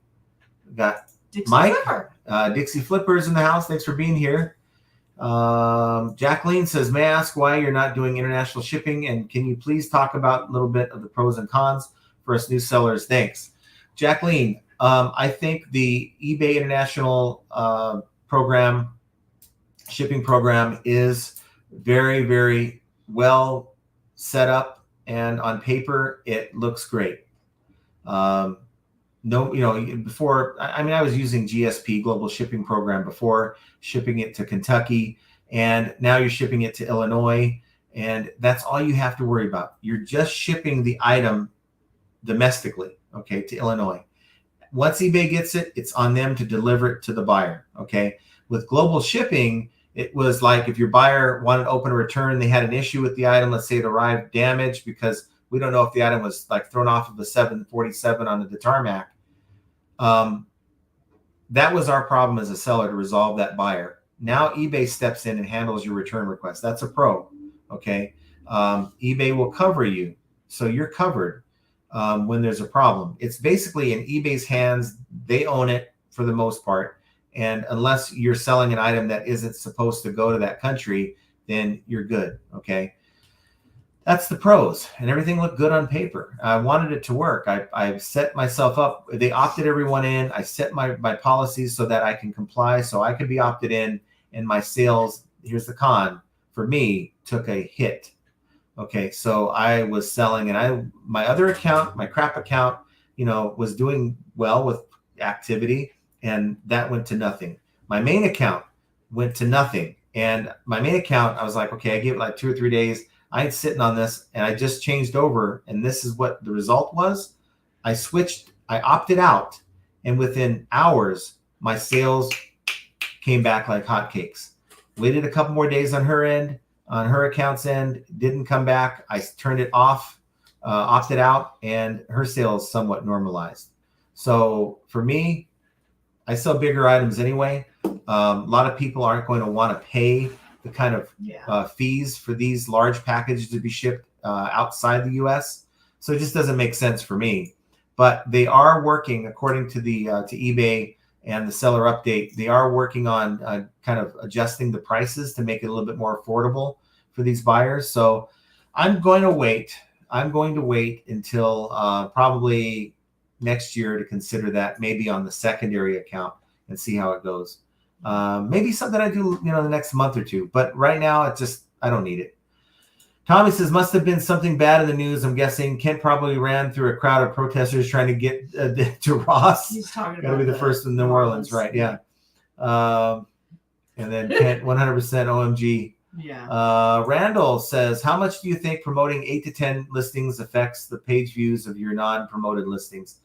We got Dixie Mike. Flipper. Dixie Flippers in the house. Thanks for being here. Jacqueline says, may I ask why you're not doing international shipping? And can you please talk about a little bit of the pros and cons for us new sellers? Thanks. Jacqueline, I think the eBay international shipping program is very, very well set up. And on paper, it looks great. Before, I was using GSP, Global Shipping Program, before, shipping it to Kentucky, and now you're shipping it to Illinois, and that's all you have to worry about. You're just shipping the item domestically, okay, to Illinois. Once eBay gets it, it's on them to deliver it to the buyer, okay? With global shipping, it was like if your buyer wanted to open a return, they had an issue with the item, let's say it arrived damaged because we don't know if the item was like thrown off of the 747 on the tarmac. That was our problem as a seller to resolve that buyer. Now eBay steps in and handles your return request. That's a pro, okay? eBay will cover you, so you're covered when there's a problem. It's basically in eBay's hands. They own it for the most part. And unless you're selling an item that isn't supposed to go to that country, then you're good, okay? That's the pros, and everything looked good on paper. I wanted it to work. I set myself up. They opted everyone in. I set my policies so that I can comply, so I could be opted in, and my sales, here's the con, for me, took a hit. Okay, so I was selling, and my other account, my crap account, was doing well with activity, and that went to nothing. My main account went to nothing, and my main account, I was like, okay, I gave it like 2 or 3 days. I ain't sitting on this, and I just changed over, and this is what the result was. I opted out, and within hours, my sales came back like hotcakes. Waited a couple more days on her end, on her account's end, didn't come back. I turned it off, opted out, and her sales somewhat normalized. So for me, I sell bigger items anyway. A lot of people aren't going to want to pay the kind of fees for these large packages to be shipped outside the U.S. So it just doesn't make sense for me. But they are working, according to the to eBay and the seller update, they are working on kind of adjusting the prices to make it a little bit more affordable for these buyers. So I'm going to wait. I'm going to wait until probably next year to consider that, maybe on the secondary account, and see how it goes. Maybe something I do, the next month or two. But right now, I don't need it. Tommy says, must have been something bad in the news. I'm guessing Kent probably ran through a crowd of protesters trying to get to Ross. He's talking Got to be the first in New Orleans, right? Yeah. And then Kent, 100% OMG. Yeah. Randall says, how much do you think promoting 8 to 10 listings affects the page views of your non-promoted listings?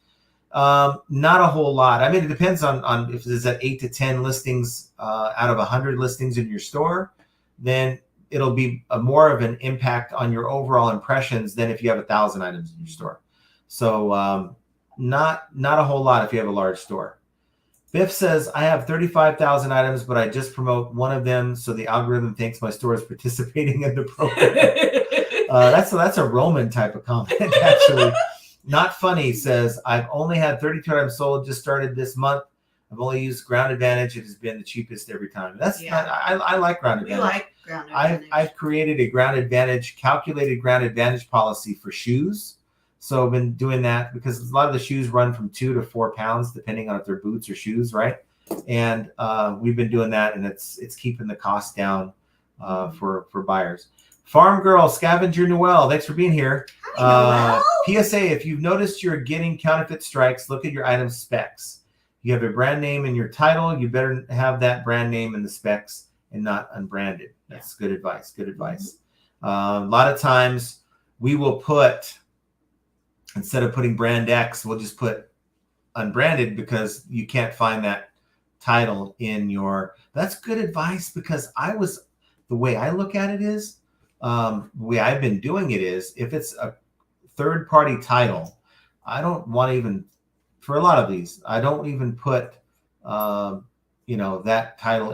Not a whole lot. I mean, it depends on if there's at 8 to 10 listings out of 100 listings in your store, then it'll be more of an impact on your overall impressions than if you have 1,000 items in your store. So not a whole lot if you have a large store. Biff says, I have 35,000 items, but I just promote one of them, so the algorithm thinks my store is participating in the program. That's a Roman type of comment, actually. Not Funny says, I've only had 32 items sold, just started this month. I've only used Ground Advantage. It has been the cheapest every time. I like Ground Advantage. We like Ground Advantage. I've created a calculated Ground Advantage policy for shoes. So I've been doing that because a lot of the shoes run from 2 to 4 pounds, depending on if they're boots or shoes, right? And we've been doing that, and it's keeping the cost down for buyers. Farm Girl, Scavenger Noel, thanks for being here. Hi, PSA, if you've noticed you're getting counterfeit strikes, look at your item specs. You have a brand name in your title, you better have that brand name in the specs and not unbranded. That's good advice. Good advice. A lot of times we will put, instead of putting brand X, we'll just put unbranded because you can't find that title in your, that's good advice, because the way I look at it is, the way I've been doing it is, if it's a third-party title, I don't want to even, for a lot of these, I don't even put, that title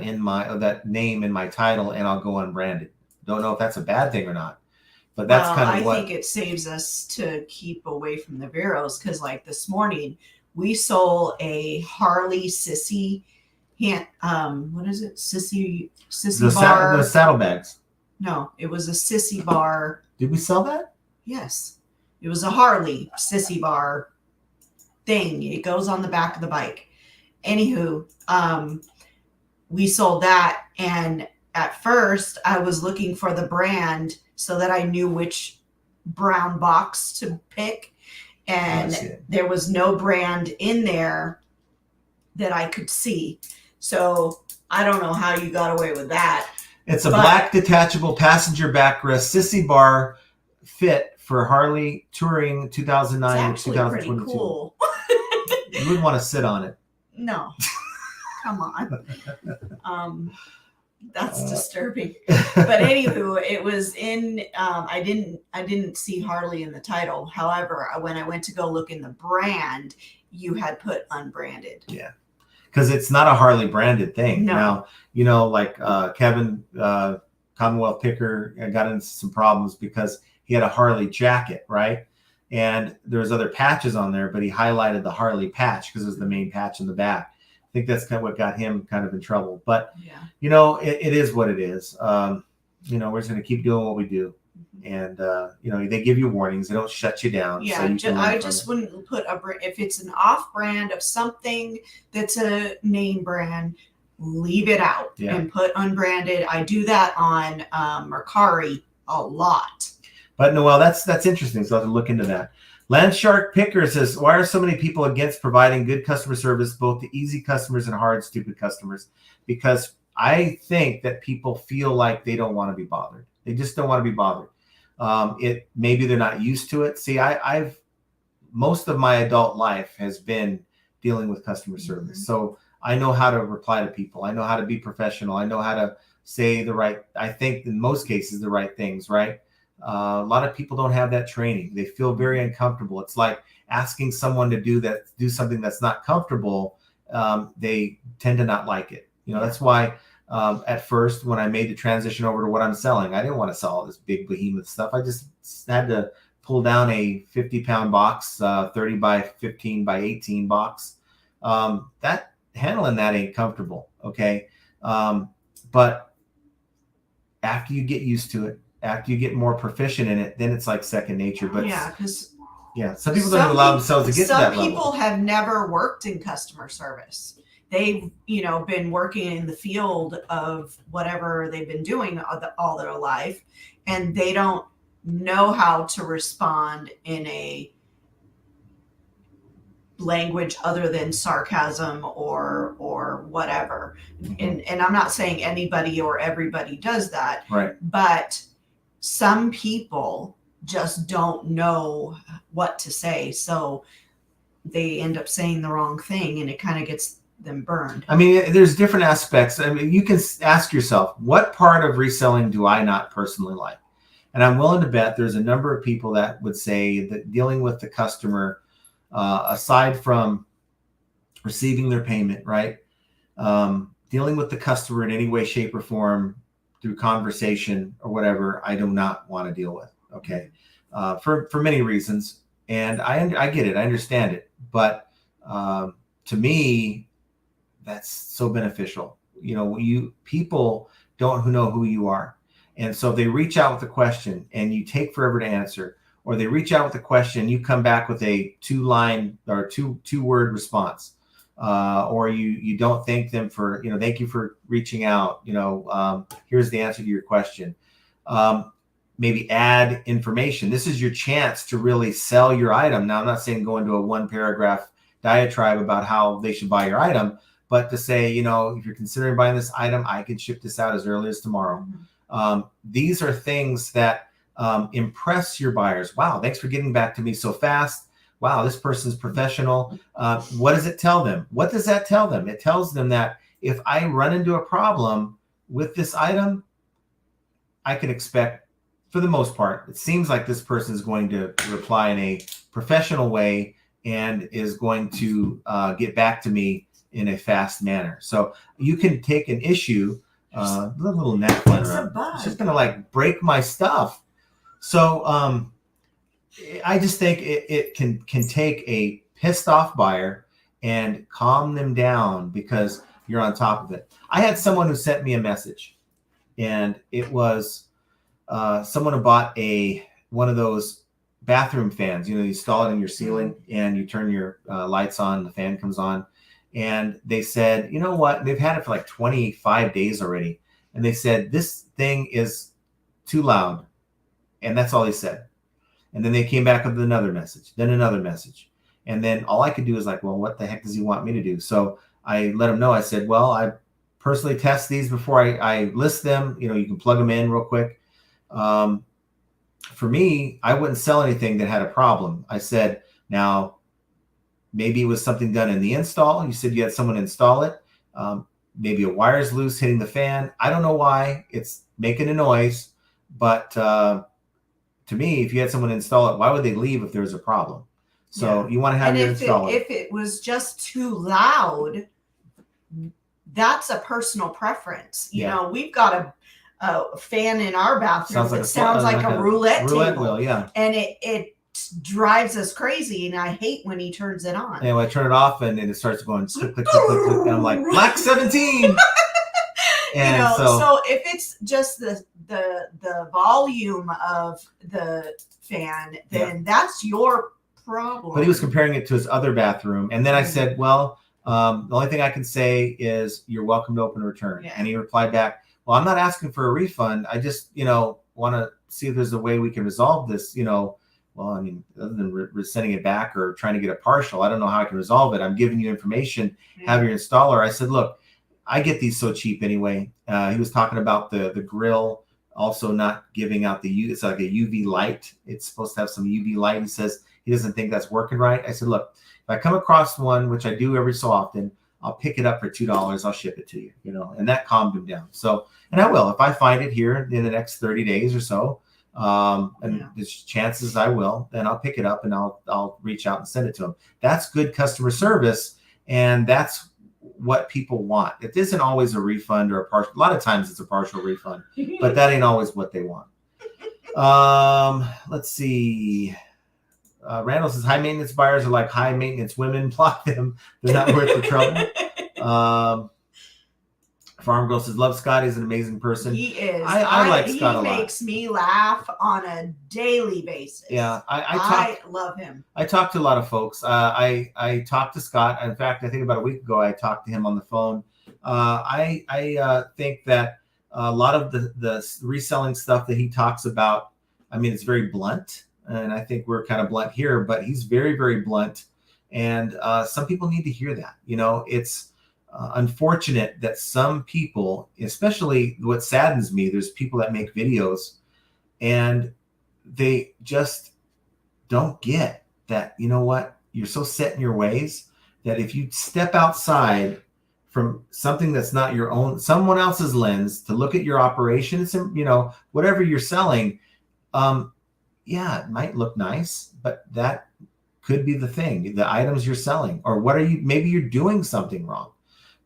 that name in my title, and I'll go unbranded. Don't know if that's a bad thing or not. But that's Well, kind of I what. think it saves us to keep away from the Veros because, like this morning, we sold a Harley sissy what is it? Sissy bar. The saddlebags. No, it was a sissy bar. Did we sell that? Yes, it was a Harley sissy bar thing. It goes on the back of the bike. Anywho, we sold that, and at first I was looking for the brand so that I knew which brown box to pick, and there was no brand in there that I could see. So I don't know how you got away with that. It's a black detachable passenger backrest sissy bar fit for Harley Touring 2009 to 2022. Pretty cool. You wouldn't want to sit on it. No, come on. That's disturbing. But anywho, it was in. I didn't see Harley in the title. However, when I went to go look in the brand, you had put unbranded. Yeah, because it's not a Harley branded thing. No. Now, you know, like Kevin, Commonwealth Picker, got into some problems because he had a Harley jacket, right? And there's other patches on there, but he highlighted the Harley patch because it was the main patch in the back. I think that's kind of what got him kind of in trouble. But, yeah, you know, it is what it is. You know, we're just going to keep doing what we do. And, you know, they give you warnings. They don't shut you down. Yeah, so I just wouldn't put if it's an off brand of something that's a name brand, leave it out and put unbranded. I do that on Mercari a lot. But Noelle, that's interesting. So I'll have to look into that. Landshark Picker says, why are so many people against providing good customer service, both to easy customers and hard, stupid customers? Because I think that people feel like they don't want to be bothered. They just don't want to be bothered. Maybe they're not used to it. See, I've most of my adult life has been dealing with customer service. Mm-hmm. So I know how to reply to people. I know how to be professional. I know how to say I think in most cases, the right things, right? A lot of people don't have that training. They feel very uncomfortable. It's like asking someone to do something that's not comfortable. They tend to not like it. You know, that's why at first when I made the transition over to what I'm selling, I didn't want to sell all this big behemoth stuff. I just had to pull down a 50-pound box, 30 by 15 by 18 box. That handling that ain't comfortable. Okay. But after you get used to it, after you get more proficient in it, then it's like second nature. But because some people don't allow themselves to get to that level. Some people have never worked in customer service. They've, been working in the field of whatever they've been doing all their life, and they don't know how to respond in a language other than sarcasm or whatever. Mm-hmm. And I'm not saying anybody or everybody does that, right? But some people just don't know what to say, so they end up saying the wrong thing, and it kind of gets them burned. I mean, there's different aspects. I mean, you can ask yourself, what part of reselling do I not personally like? And I'm willing to bet there's a number of people that would say that dealing with the customer, aside from receiving their payment, right? Dealing with the customer in any way, shape, or form through conversation or whatever, I do not want to deal with. Okay. For many reasons. And I get it. I understand it. But to me, that's so beneficial. People don't know who you are. And so if they reach out with a question and you take forever to answer, or they reach out with a question, you come back with a 2-line or two-word response, or you don't thank them for, thank you for reaching out. Here's the answer to your question. Maybe add information. This is your chance to really sell your item. Now, I'm not saying go into a 1-paragraph diatribe about how they should buy your item, but to say, if you're considering buying this item, I can ship this out as early as tomorrow. Mm-hmm. These are things that impress your buyers. Wow, thanks for getting back to me so fast. Wow, this person's professional. What does it tell them? What does that tell them? It tells them that if I run into a problem with this item, I can expect, for the most part, it seems like this person is going to reply in a professional way and is going to get back to me in a fast manner. So you can take an issue, little gnat flying around. It's just going to break my stuff. So I just think it can take a pissed off buyer and calm them down because you're on top of it. I had someone who sent me a message, and it was someone who bought one of those bathroom fans. You install it in your ceiling and you turn your lights on, the fan comes on. And they said, you know what? They've had it for like 25 days already. And they said, this thing is too loud. And that's all they said. And then they came back with another message, then another message. And then all I could do is like, well, what the heck does he want me to do? So I let him know. I said, well, I personally test these before I list them. You can plug them in real quick. For me, I wouldn't sell anything that had a problem. I said, now, maybe it was something done in the install. You said you had someone install it. Maybe a wire's loose hitting the fan. I don't know why it's making a noise, but to me, if you had someone install it, why would they leave if there's a problem? So you want to have your installer. If it was just too loud, that's a personal preference. We've got a fan in our bathroom that sounds like a roulette table. Wheel, yeah. And it drives us crazy, and I hate when he turns it on. And when I turn it off, and it starts going click, click, click, click, click, and I'm like, black 17. And so if it's just the volume of the fan, then that's your problem. But he was comparing it to his other bathroom, and then I said, well, the only thing I can say is you're welcome to open a return. And he replied back, well, I'm not asking for a refund. I just want to see if there's a way we can resolve this. Well, I mean, other than sending it back or trying to get a partial, I don't know how I can resolve it. I'm giving you information. Have your installer. I said, look, I get these so cheap anyway. He was talking about the grill also not giving out it's like a UV light. It's supposed to have some UV light. He says he doesn't think that's working right. I said, look, if I come across one, which I do every so often, I'll pick it up for $2. I'll ship it to you, and that calmed him down. So, and I will, if I find it here in the next 30 days or so, and there's chances I will, then I'll pick it up and I'll reach out and send it to them. That's good customer service. And that's what people want. It isn't always a refund or a partial. A lot of times it's a partial refund, but that ain't always what they want. Let's see. Randall says high maintenance buyers are like high maintenance women. Block them. They're not worth the trouble. Farm Girl says, love Scott. He's an amazing person. He is. I like Scott a lot. He makes me laugh on a daily basis. Yeah. I love him. I talk to a lot of folks. I talked to Scott. In fact, I think about a week ago, I talked to him on the phone. I think that a lot of the reselling stuff that he talks about, I mean, it's very blunt. And I think we're kind of blunt here, but he's very, very blunt. And some people need to hear that. It's unfortunate that some people, especially what saddens me, there's people that make videos and they just don't get that, you're so set in your ways that if you step outside from something that's not your own, someone else's lens to look at your operations and, whatever you're selling, it might look nice, but that could be the thing, the items you're selling, or maybe you're doing something wrong.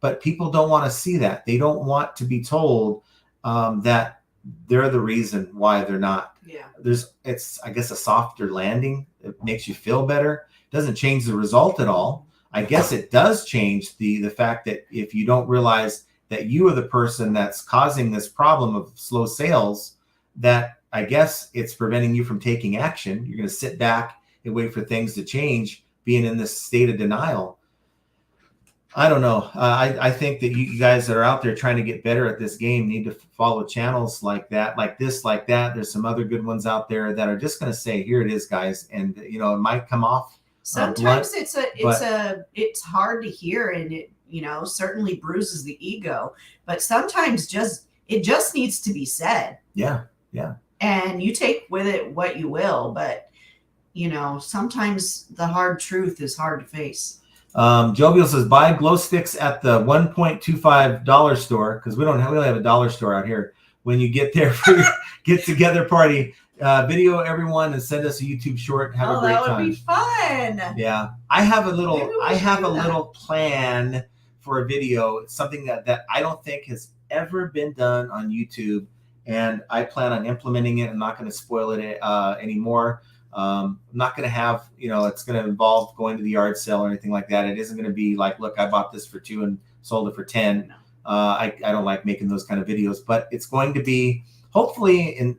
But people don't want to see that. They don't want to be told that they're the reason why they're not. Yeah. It's, I guess, a softer landing. It makes you feel better. Doesn't change the result at all. I guess it does change the fact that if you don't realize that you are the person that's causing this problem of slow sales, that I guess it's preventing you from taking action. You're going to sit back and wait for things to change, being in this state of denial. I don't know. I think that you guys that are out there trying to get better at this game need to follow channels like that, like this, like that. There's some other good ones out there that are just going to say, here it is, guys. And, it might come off. Sometimes it's hard to hear, and it, certainly bruises the ego, but sometimes it just needs to be said. Yeah. Yeah. And you take with it what you will, but sometimes the hard truth is hard to face. Jovial says, buy glow sticks at the $1.25 store, because we don't have a dollar store out here. When you get there for your get together party, video everyone and send us a YouTube short. Have a great time. That would be fun. Yeah, I have a little plan for a video. It's something that I don't think has ever been done on YouTube, and I plan on implementing it. I'm not going to spoil it anymore. I'm not going to have, it's going to involve going to the yard sale or anything like that. It isn't going to be like, look, I bought this for $2 and sold it for $10. No. I don't like making those kind of videos, but it's going to be hopefully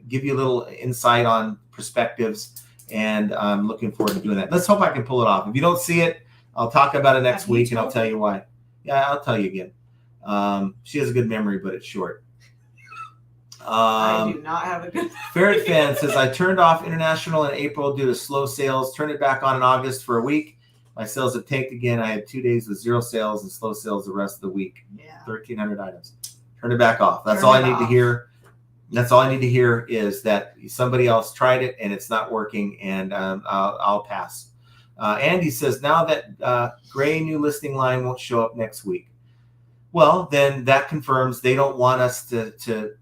give you a little insight on perspectives, and I'm looking forward to doing that. Let's hope I can pull it off. If you don't see it, I'll talk about it next week, and I'll tell you why. Yeah, I'll tell you again. She has a good memory, but it's short. I do not have a good Ferret Fan says, I turned off international in April due to slow sales, turned it back on in August for a week. My sales have tanked again. I had 2 days with 0 sales and slow sales the rest of the week. Yeah. 1,300 items. Turn it back off. That's all I need to hear. That's all I need to hear is that somebody else tried it and it's not working, and I'll pass. Andy says, now that gray new listing line won't show up next week. Well, then that confirms they don't want us to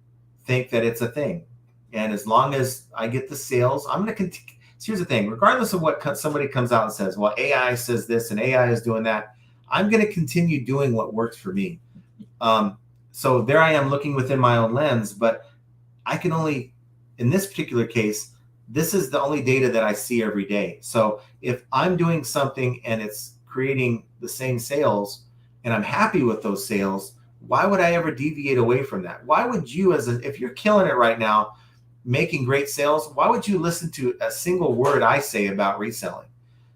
think that it's a thing. And as long as I get the sales, I'm going to continue. So here's the thing, regardless of what somebody comes out and says, well, AI says this and AI is doing that, I'm going to continue doing what works for me. So there I am looking within my own lens, but I can only, in this particular case, this is the only data that I see every day. So if I'm doing something and it's creating the same sales and I'm happy with those sales, why would I ever deviate away from that? Why would you, if you're killing it right now, making great sales, why would you listen to a single word I say about reselling?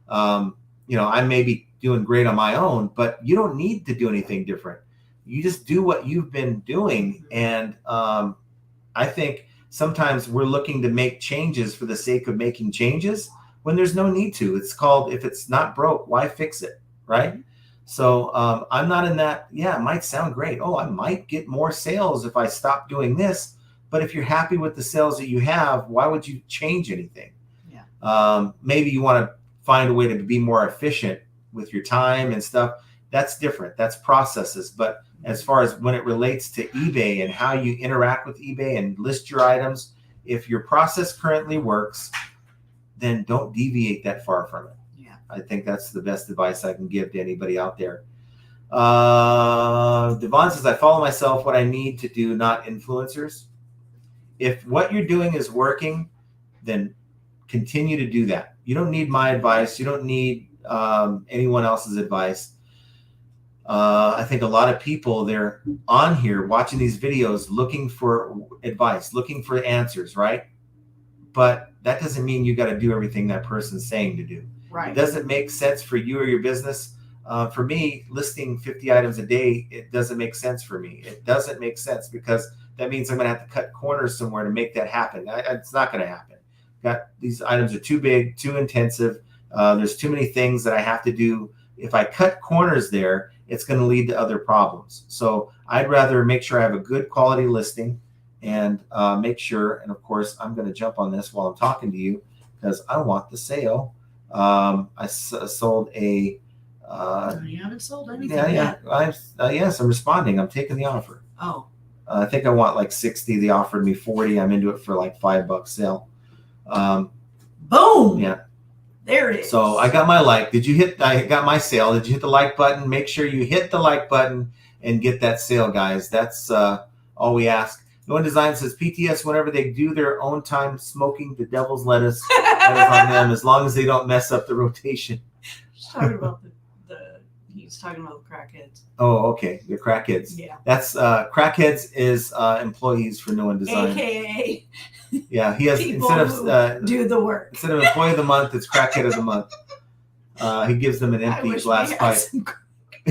I may be doing great on my own, but you don't need to do anything different. You just do what you've been doing. And I think sometimes we're looking to make changes for the sake of making changes when there's no need to. It's called, if it's not broke, why fix it, right? So I'm not in that. Yeah, it might sound great. Oh, I might get more sales if I stop doing this. But if you're happy with the sales that you have, why would you change anything? Yeah. Maybe you want to find a way to be more efficient with your time and stuff. That's different. That's processes. But as far as when it relates to eBay and how you interact with eBay and list your items, if your process currently works, then don't deviate that far from it. Yeah. I think that's the best advice I can give to anybody out there. Devon says, I follow myself, what I need to do, not influencers. If what you're doing is working, then continue to do that. You don't need my advice. You don't need anyone else's advice. I think a lot of people, they're on here watching these videos looking for advice, looking for answers, right? But that doesn't mean you got to do everything that person's saying to do. Right. It doesn't make sense for you or your business. For me, listing 50 items a day, it doesn't make sense for me. It doesn't make sense because that means I'm going to have to cut corners somewhere to make that happen. It's not going to happen. These items are too big, too intensive. There's too many things that I have to do. If I cut corners there, it's going to lead to other problems. So I'd rather make sure I have a good quality listing and make sure. And of course, I'm going to jump on this while I'm talking to you because I want the sale. I sold a. You haven't sold anything yet. Yes, I'm responding. I'm taking the offer. Oh. I think I want like 60. They offered me 40. I'm into it for like $5 sale. Boom. Yeah. There it is. So I got my like. I got my sale. Did you hit the like button? Make sure you hit the like button and get that sale, guys. That's all we ask. No One Design says PTS, whenever they do their own time smoking the devil's lettuce, that is on them as long as they don't mess up the rotation. He's talking about he's talking about the crackheads. Oh, okay. The crackheads. Yeah. That's crackheads is employees for No One Design. AKA. Yeah, he has instead of do the work. Instead of employee of the month, it's crackhead of the month. He gives them an empty glass pipe.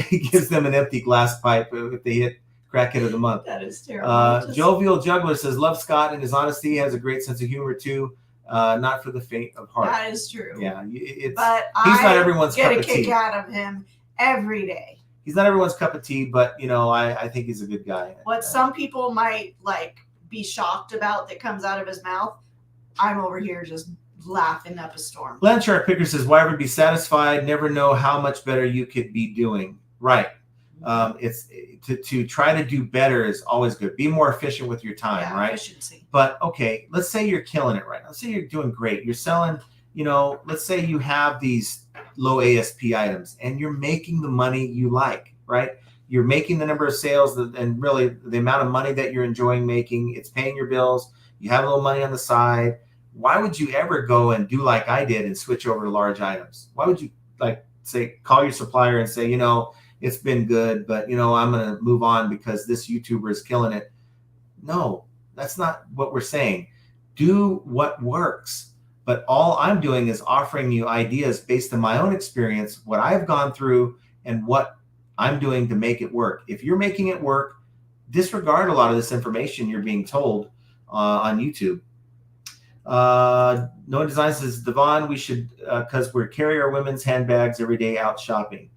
He gives them an empty glass pipe if they hit crackhead of the month. That is terrible. Jovial Juggler says, love Scott and his honesty. He has a great sense of humor too. Not for the faint of heart. That is true. Yeah, he's not everyone's cup of tea. Get a kick out of him every day. He's not everyone's cup of tea, but I think he's a good guy. What some people might be shocked about that comes out of his mouth, I'm over here just laughing up a storm. Blanchard Picker says, why ever be satisfied? Never know how much better you could be doing. Right. It's to try to do better is always good. Be more efficient with your time, right? Efficiency. But okay, let's say you're killing it right now. Let's say you're doing great. You're selling, let's say you have these low ASP items and you're making the money you like, right? you're making the number of sales and really the amount of money that you're enjoying making. It's paying your bills. You have a little money on the side. Why would you ever go and do like I did and switch over to large items? Why would you say, call your supplier and say, it's been good, but I'm going to move on because this YouTuber is killing it? No, that's not what we're saying. Do what works. But all I'm doing is offering you ideas based on my own experience, what I've gone through, and what I'm doing to make it work. If you're making it work, disregard a lot of this information you're being told on YouTube. No Design says, Devon, we should, because we carry our women's handbags every day out shopping.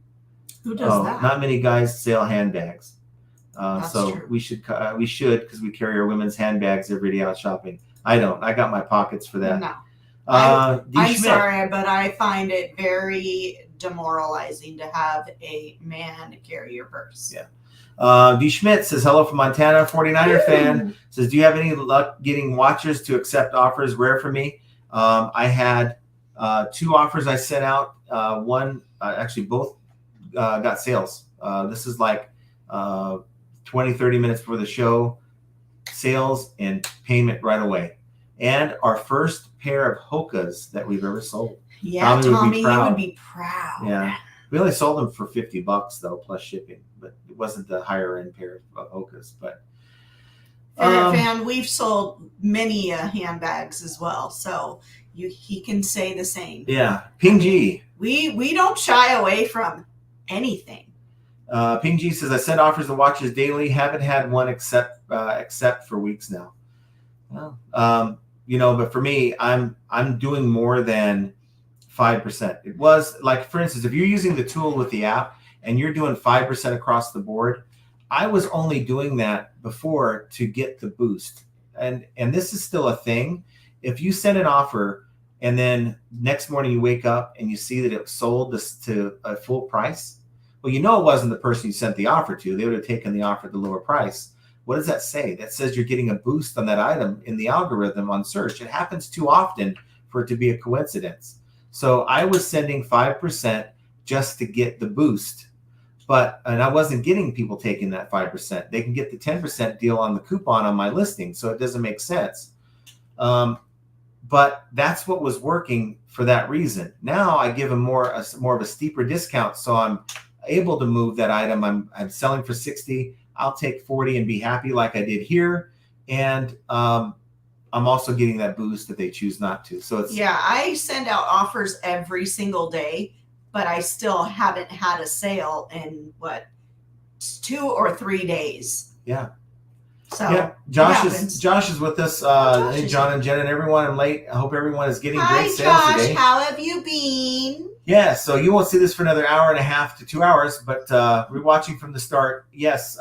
Who does that? Not many guys sell handbags. So true. we should because we carry our women's handbags every day out shopping. I don't. I got my pockets for that. No. I'm sorry, but I find it very demoralizing to have a man carry your purse. Yeah. D. Schmidt says, hello from Montana, 49er fan. Says, do you have any luck getting watchers to accept offers? Rare for me. I had 2 offers I sent out. One, actually both got sales. This is like 20, 30 minutes before the show. Sales and payment right away. And our first pair of Hokas that we've ever sold. Yeah, Tommy, you would be proud. Yeah. We only sold them for $50 though, plus shipping, but it wasn't the higher end pair of Hokas. But fan, we've sold many handbags as well, so he can say the same. Yeah, Ping G. We don't shy away from anything. Ping G says, I send offers to watches daily. Haven't had one except for weeks now. Well, but for me, I'm doing more than 5%. It was like, for instance, if you're using the tool with the app and you're doing 5% across the board, I was only doing that before to get the boost. And this is still a thing. If you send an offer and then next morning you wake up and you see that it was sold to a full price, well, it wasn't the person you sent the offer to. They would have taken the offer at the lower price. What does that say? That says you're getting a boost on that item in the algorithm on search. It happens too often for it to be a coincidence. So I was sending 5% just to get the boost, and I wasn't getting people taking that 5%. They can get the 10% deal on the coupon on my listing, so it doesn't make sense. But that's what was working for that reason. Now I give them more of a steeper discount, so I'm able to move that item. I'm selling for 60. I'll take 40 and be happy like I did here. And I'm also getting that boost if they choose not to. So it's I send out offers every single day, but I still haven't had a sale in 2 or 3 days. Yeah. So yeah, Josh is with us. Hey, John and Jen and everyone. I'm late. I hope everyone is getting great sales Josh, today. how have you been? Yeah, so you won't see this for another hour and a half to 2 hours, but we're watching from the start. Yes,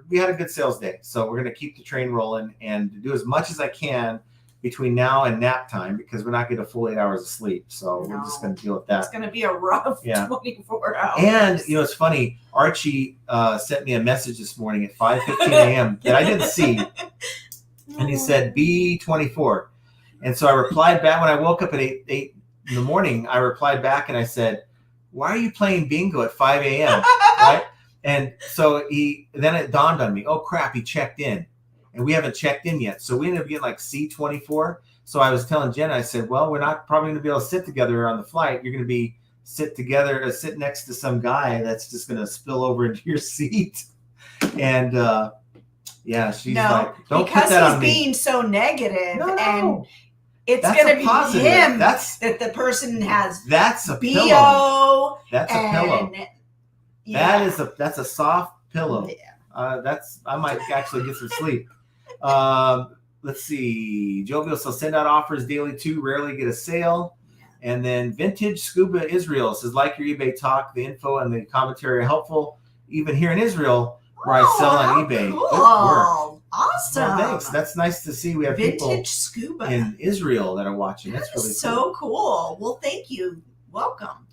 we had a good sales day, so we're going to keep the train rolling and do as much as I can between now and nap time because we're not getting a full 8 hours of sleep. So we're just going to deal with that. It's going to be a rough 24 hours. And it's funny. Archie sent me a message this morning at 5:15 a.m. that I didn't see, and he said B24, and so I replied back when I woke up at 8 in the morning. I replied back and I said, "Why are you playing bingo at 5 a.m.?" Right? And so then it dawned on me. Oh crap! He checked in. And we haven't checked in yet. So we ended up getting like C24. So I was telling Jen, I said, well, we're not probably going to be able to sit together on the flight. You're going to be sit next to some guy that's just going to spill over into your seat. And she's like, don't put that on me. Because he's being so negative. No. And it's going to be positive. him that the person has that's a BO. Pillow. That's a pillow. Yeah. That's a soft pillow. Yeah. I might actually get some sleep. Let's see. Jovial, so send out offers daily too. Rarely get a sale. And then Vintage Scuba Israel says, like your eBay talk, the info and the commentary are helpful. Even here in Israel, where I sell on eBay. Cool. Good work. Awesome. Well, thanks. That's nice to see. We have Vintage people Scuba in Israel that are watching. That's really so cool. Well, thank you. Welcome.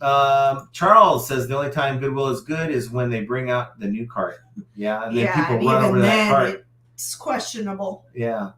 Charles says the only time Goodwill is good is when they bring out the new cart. Yeah, and then people run over that cart. It's questionable. Yeah.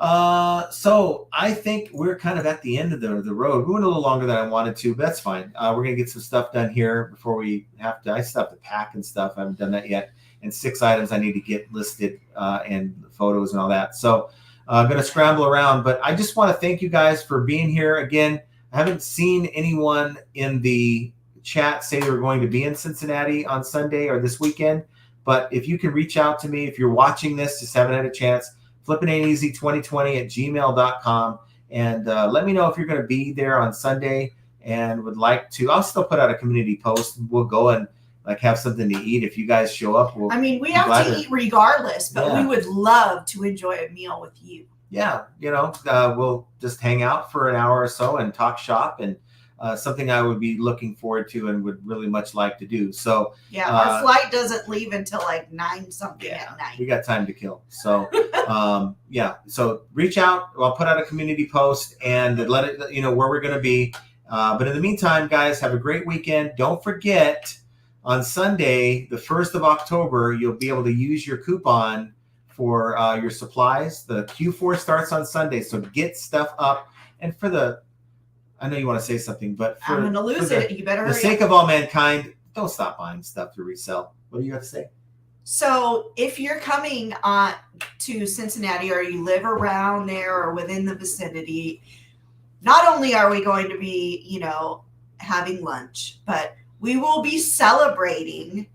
So I think we're kind of at the end of the road. We went a little longer than I wanted to, but that's fine. We're gonna get some stuff done here before we have to. I still have to pack and stuff. I haven't done that yet. And 6 items I need to get listed and photos and all that. So I'm gonna scramble around. But I just want to thank you guys for being here again. I haven't seen anyone in the chat say they were going to be in Cincinnati on Sunday or this weekend. But if you can reach out to me, if you're watching this, just haven't had a chance. flippingainteasy2020@gmail.com, and let me know if you're going to be there on Sunday and would like to. I'll still put out a community post. We'll go and like have something to eat. If you guys show up, we'll, I mean, we have to eat regardless, but we would love to enjoy a meal with you. Yeah, we'll just hang out for an hour or so and talk shop, and something I would be looking forward to and would really much like to do. So yeah, our flight doesn't leave until like 9 something at night. We got time to kill. So so reach out. I'll put out a community post and let it where we're going to be. But in the meantime, guys, have a great weekend. Don't forget, on Sunday, the 1st of October, you'll be able to use your coupon for your supplies. The Q4 starts on Sunday, so get stuff up. And I know you want to say something, but I'm going to lose it. You better hurry. For the sake of all mankind, don't stop buying stuff to resell. What do you have to say? So if you're coming to Cincinnati, or you live around there or within the vicinity, not only are we going to be, having lunch, but we will be celebrating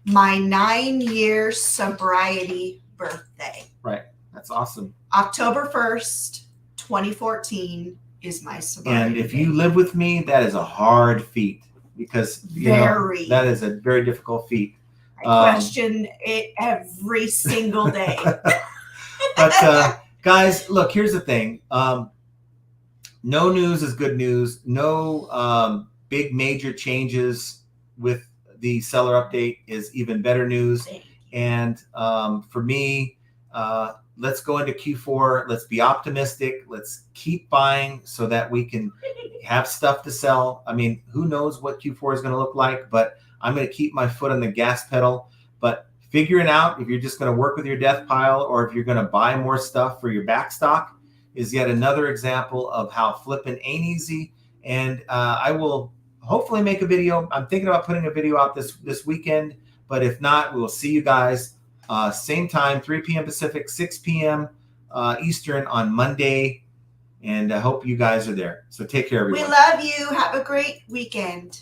my 9-year sobriety birthday. Right. That's awesome. October 1st, 2014 is my sobriety. And if you live with me, that is a hard feat, because that is a very difficult feat. I question it every single day. But guys, look, here's the thing. No news is good news. No big major changes with the seller update is even better news. And for me, let's go into Q4. Let's be optimistic. Let's keep buying so that we can have stuff to sell. I mean, who knows what Q4 is going to look like, but I'm going to keep my foot on the gas pedal. But figuring out if you're just going to work with your death pile or if you're going to buy more stuff for your back stock is yet another example of how flipping ain't easy. And I will hopefully make a video. I'm thinking about putting a video out this weekend, but if not, we will see you guys same time, 3 p.m. Pacific, 6 p.m. Eastern on Monday. And I hope you guys are there. So take care, everyone. We love you. Have a great weekend.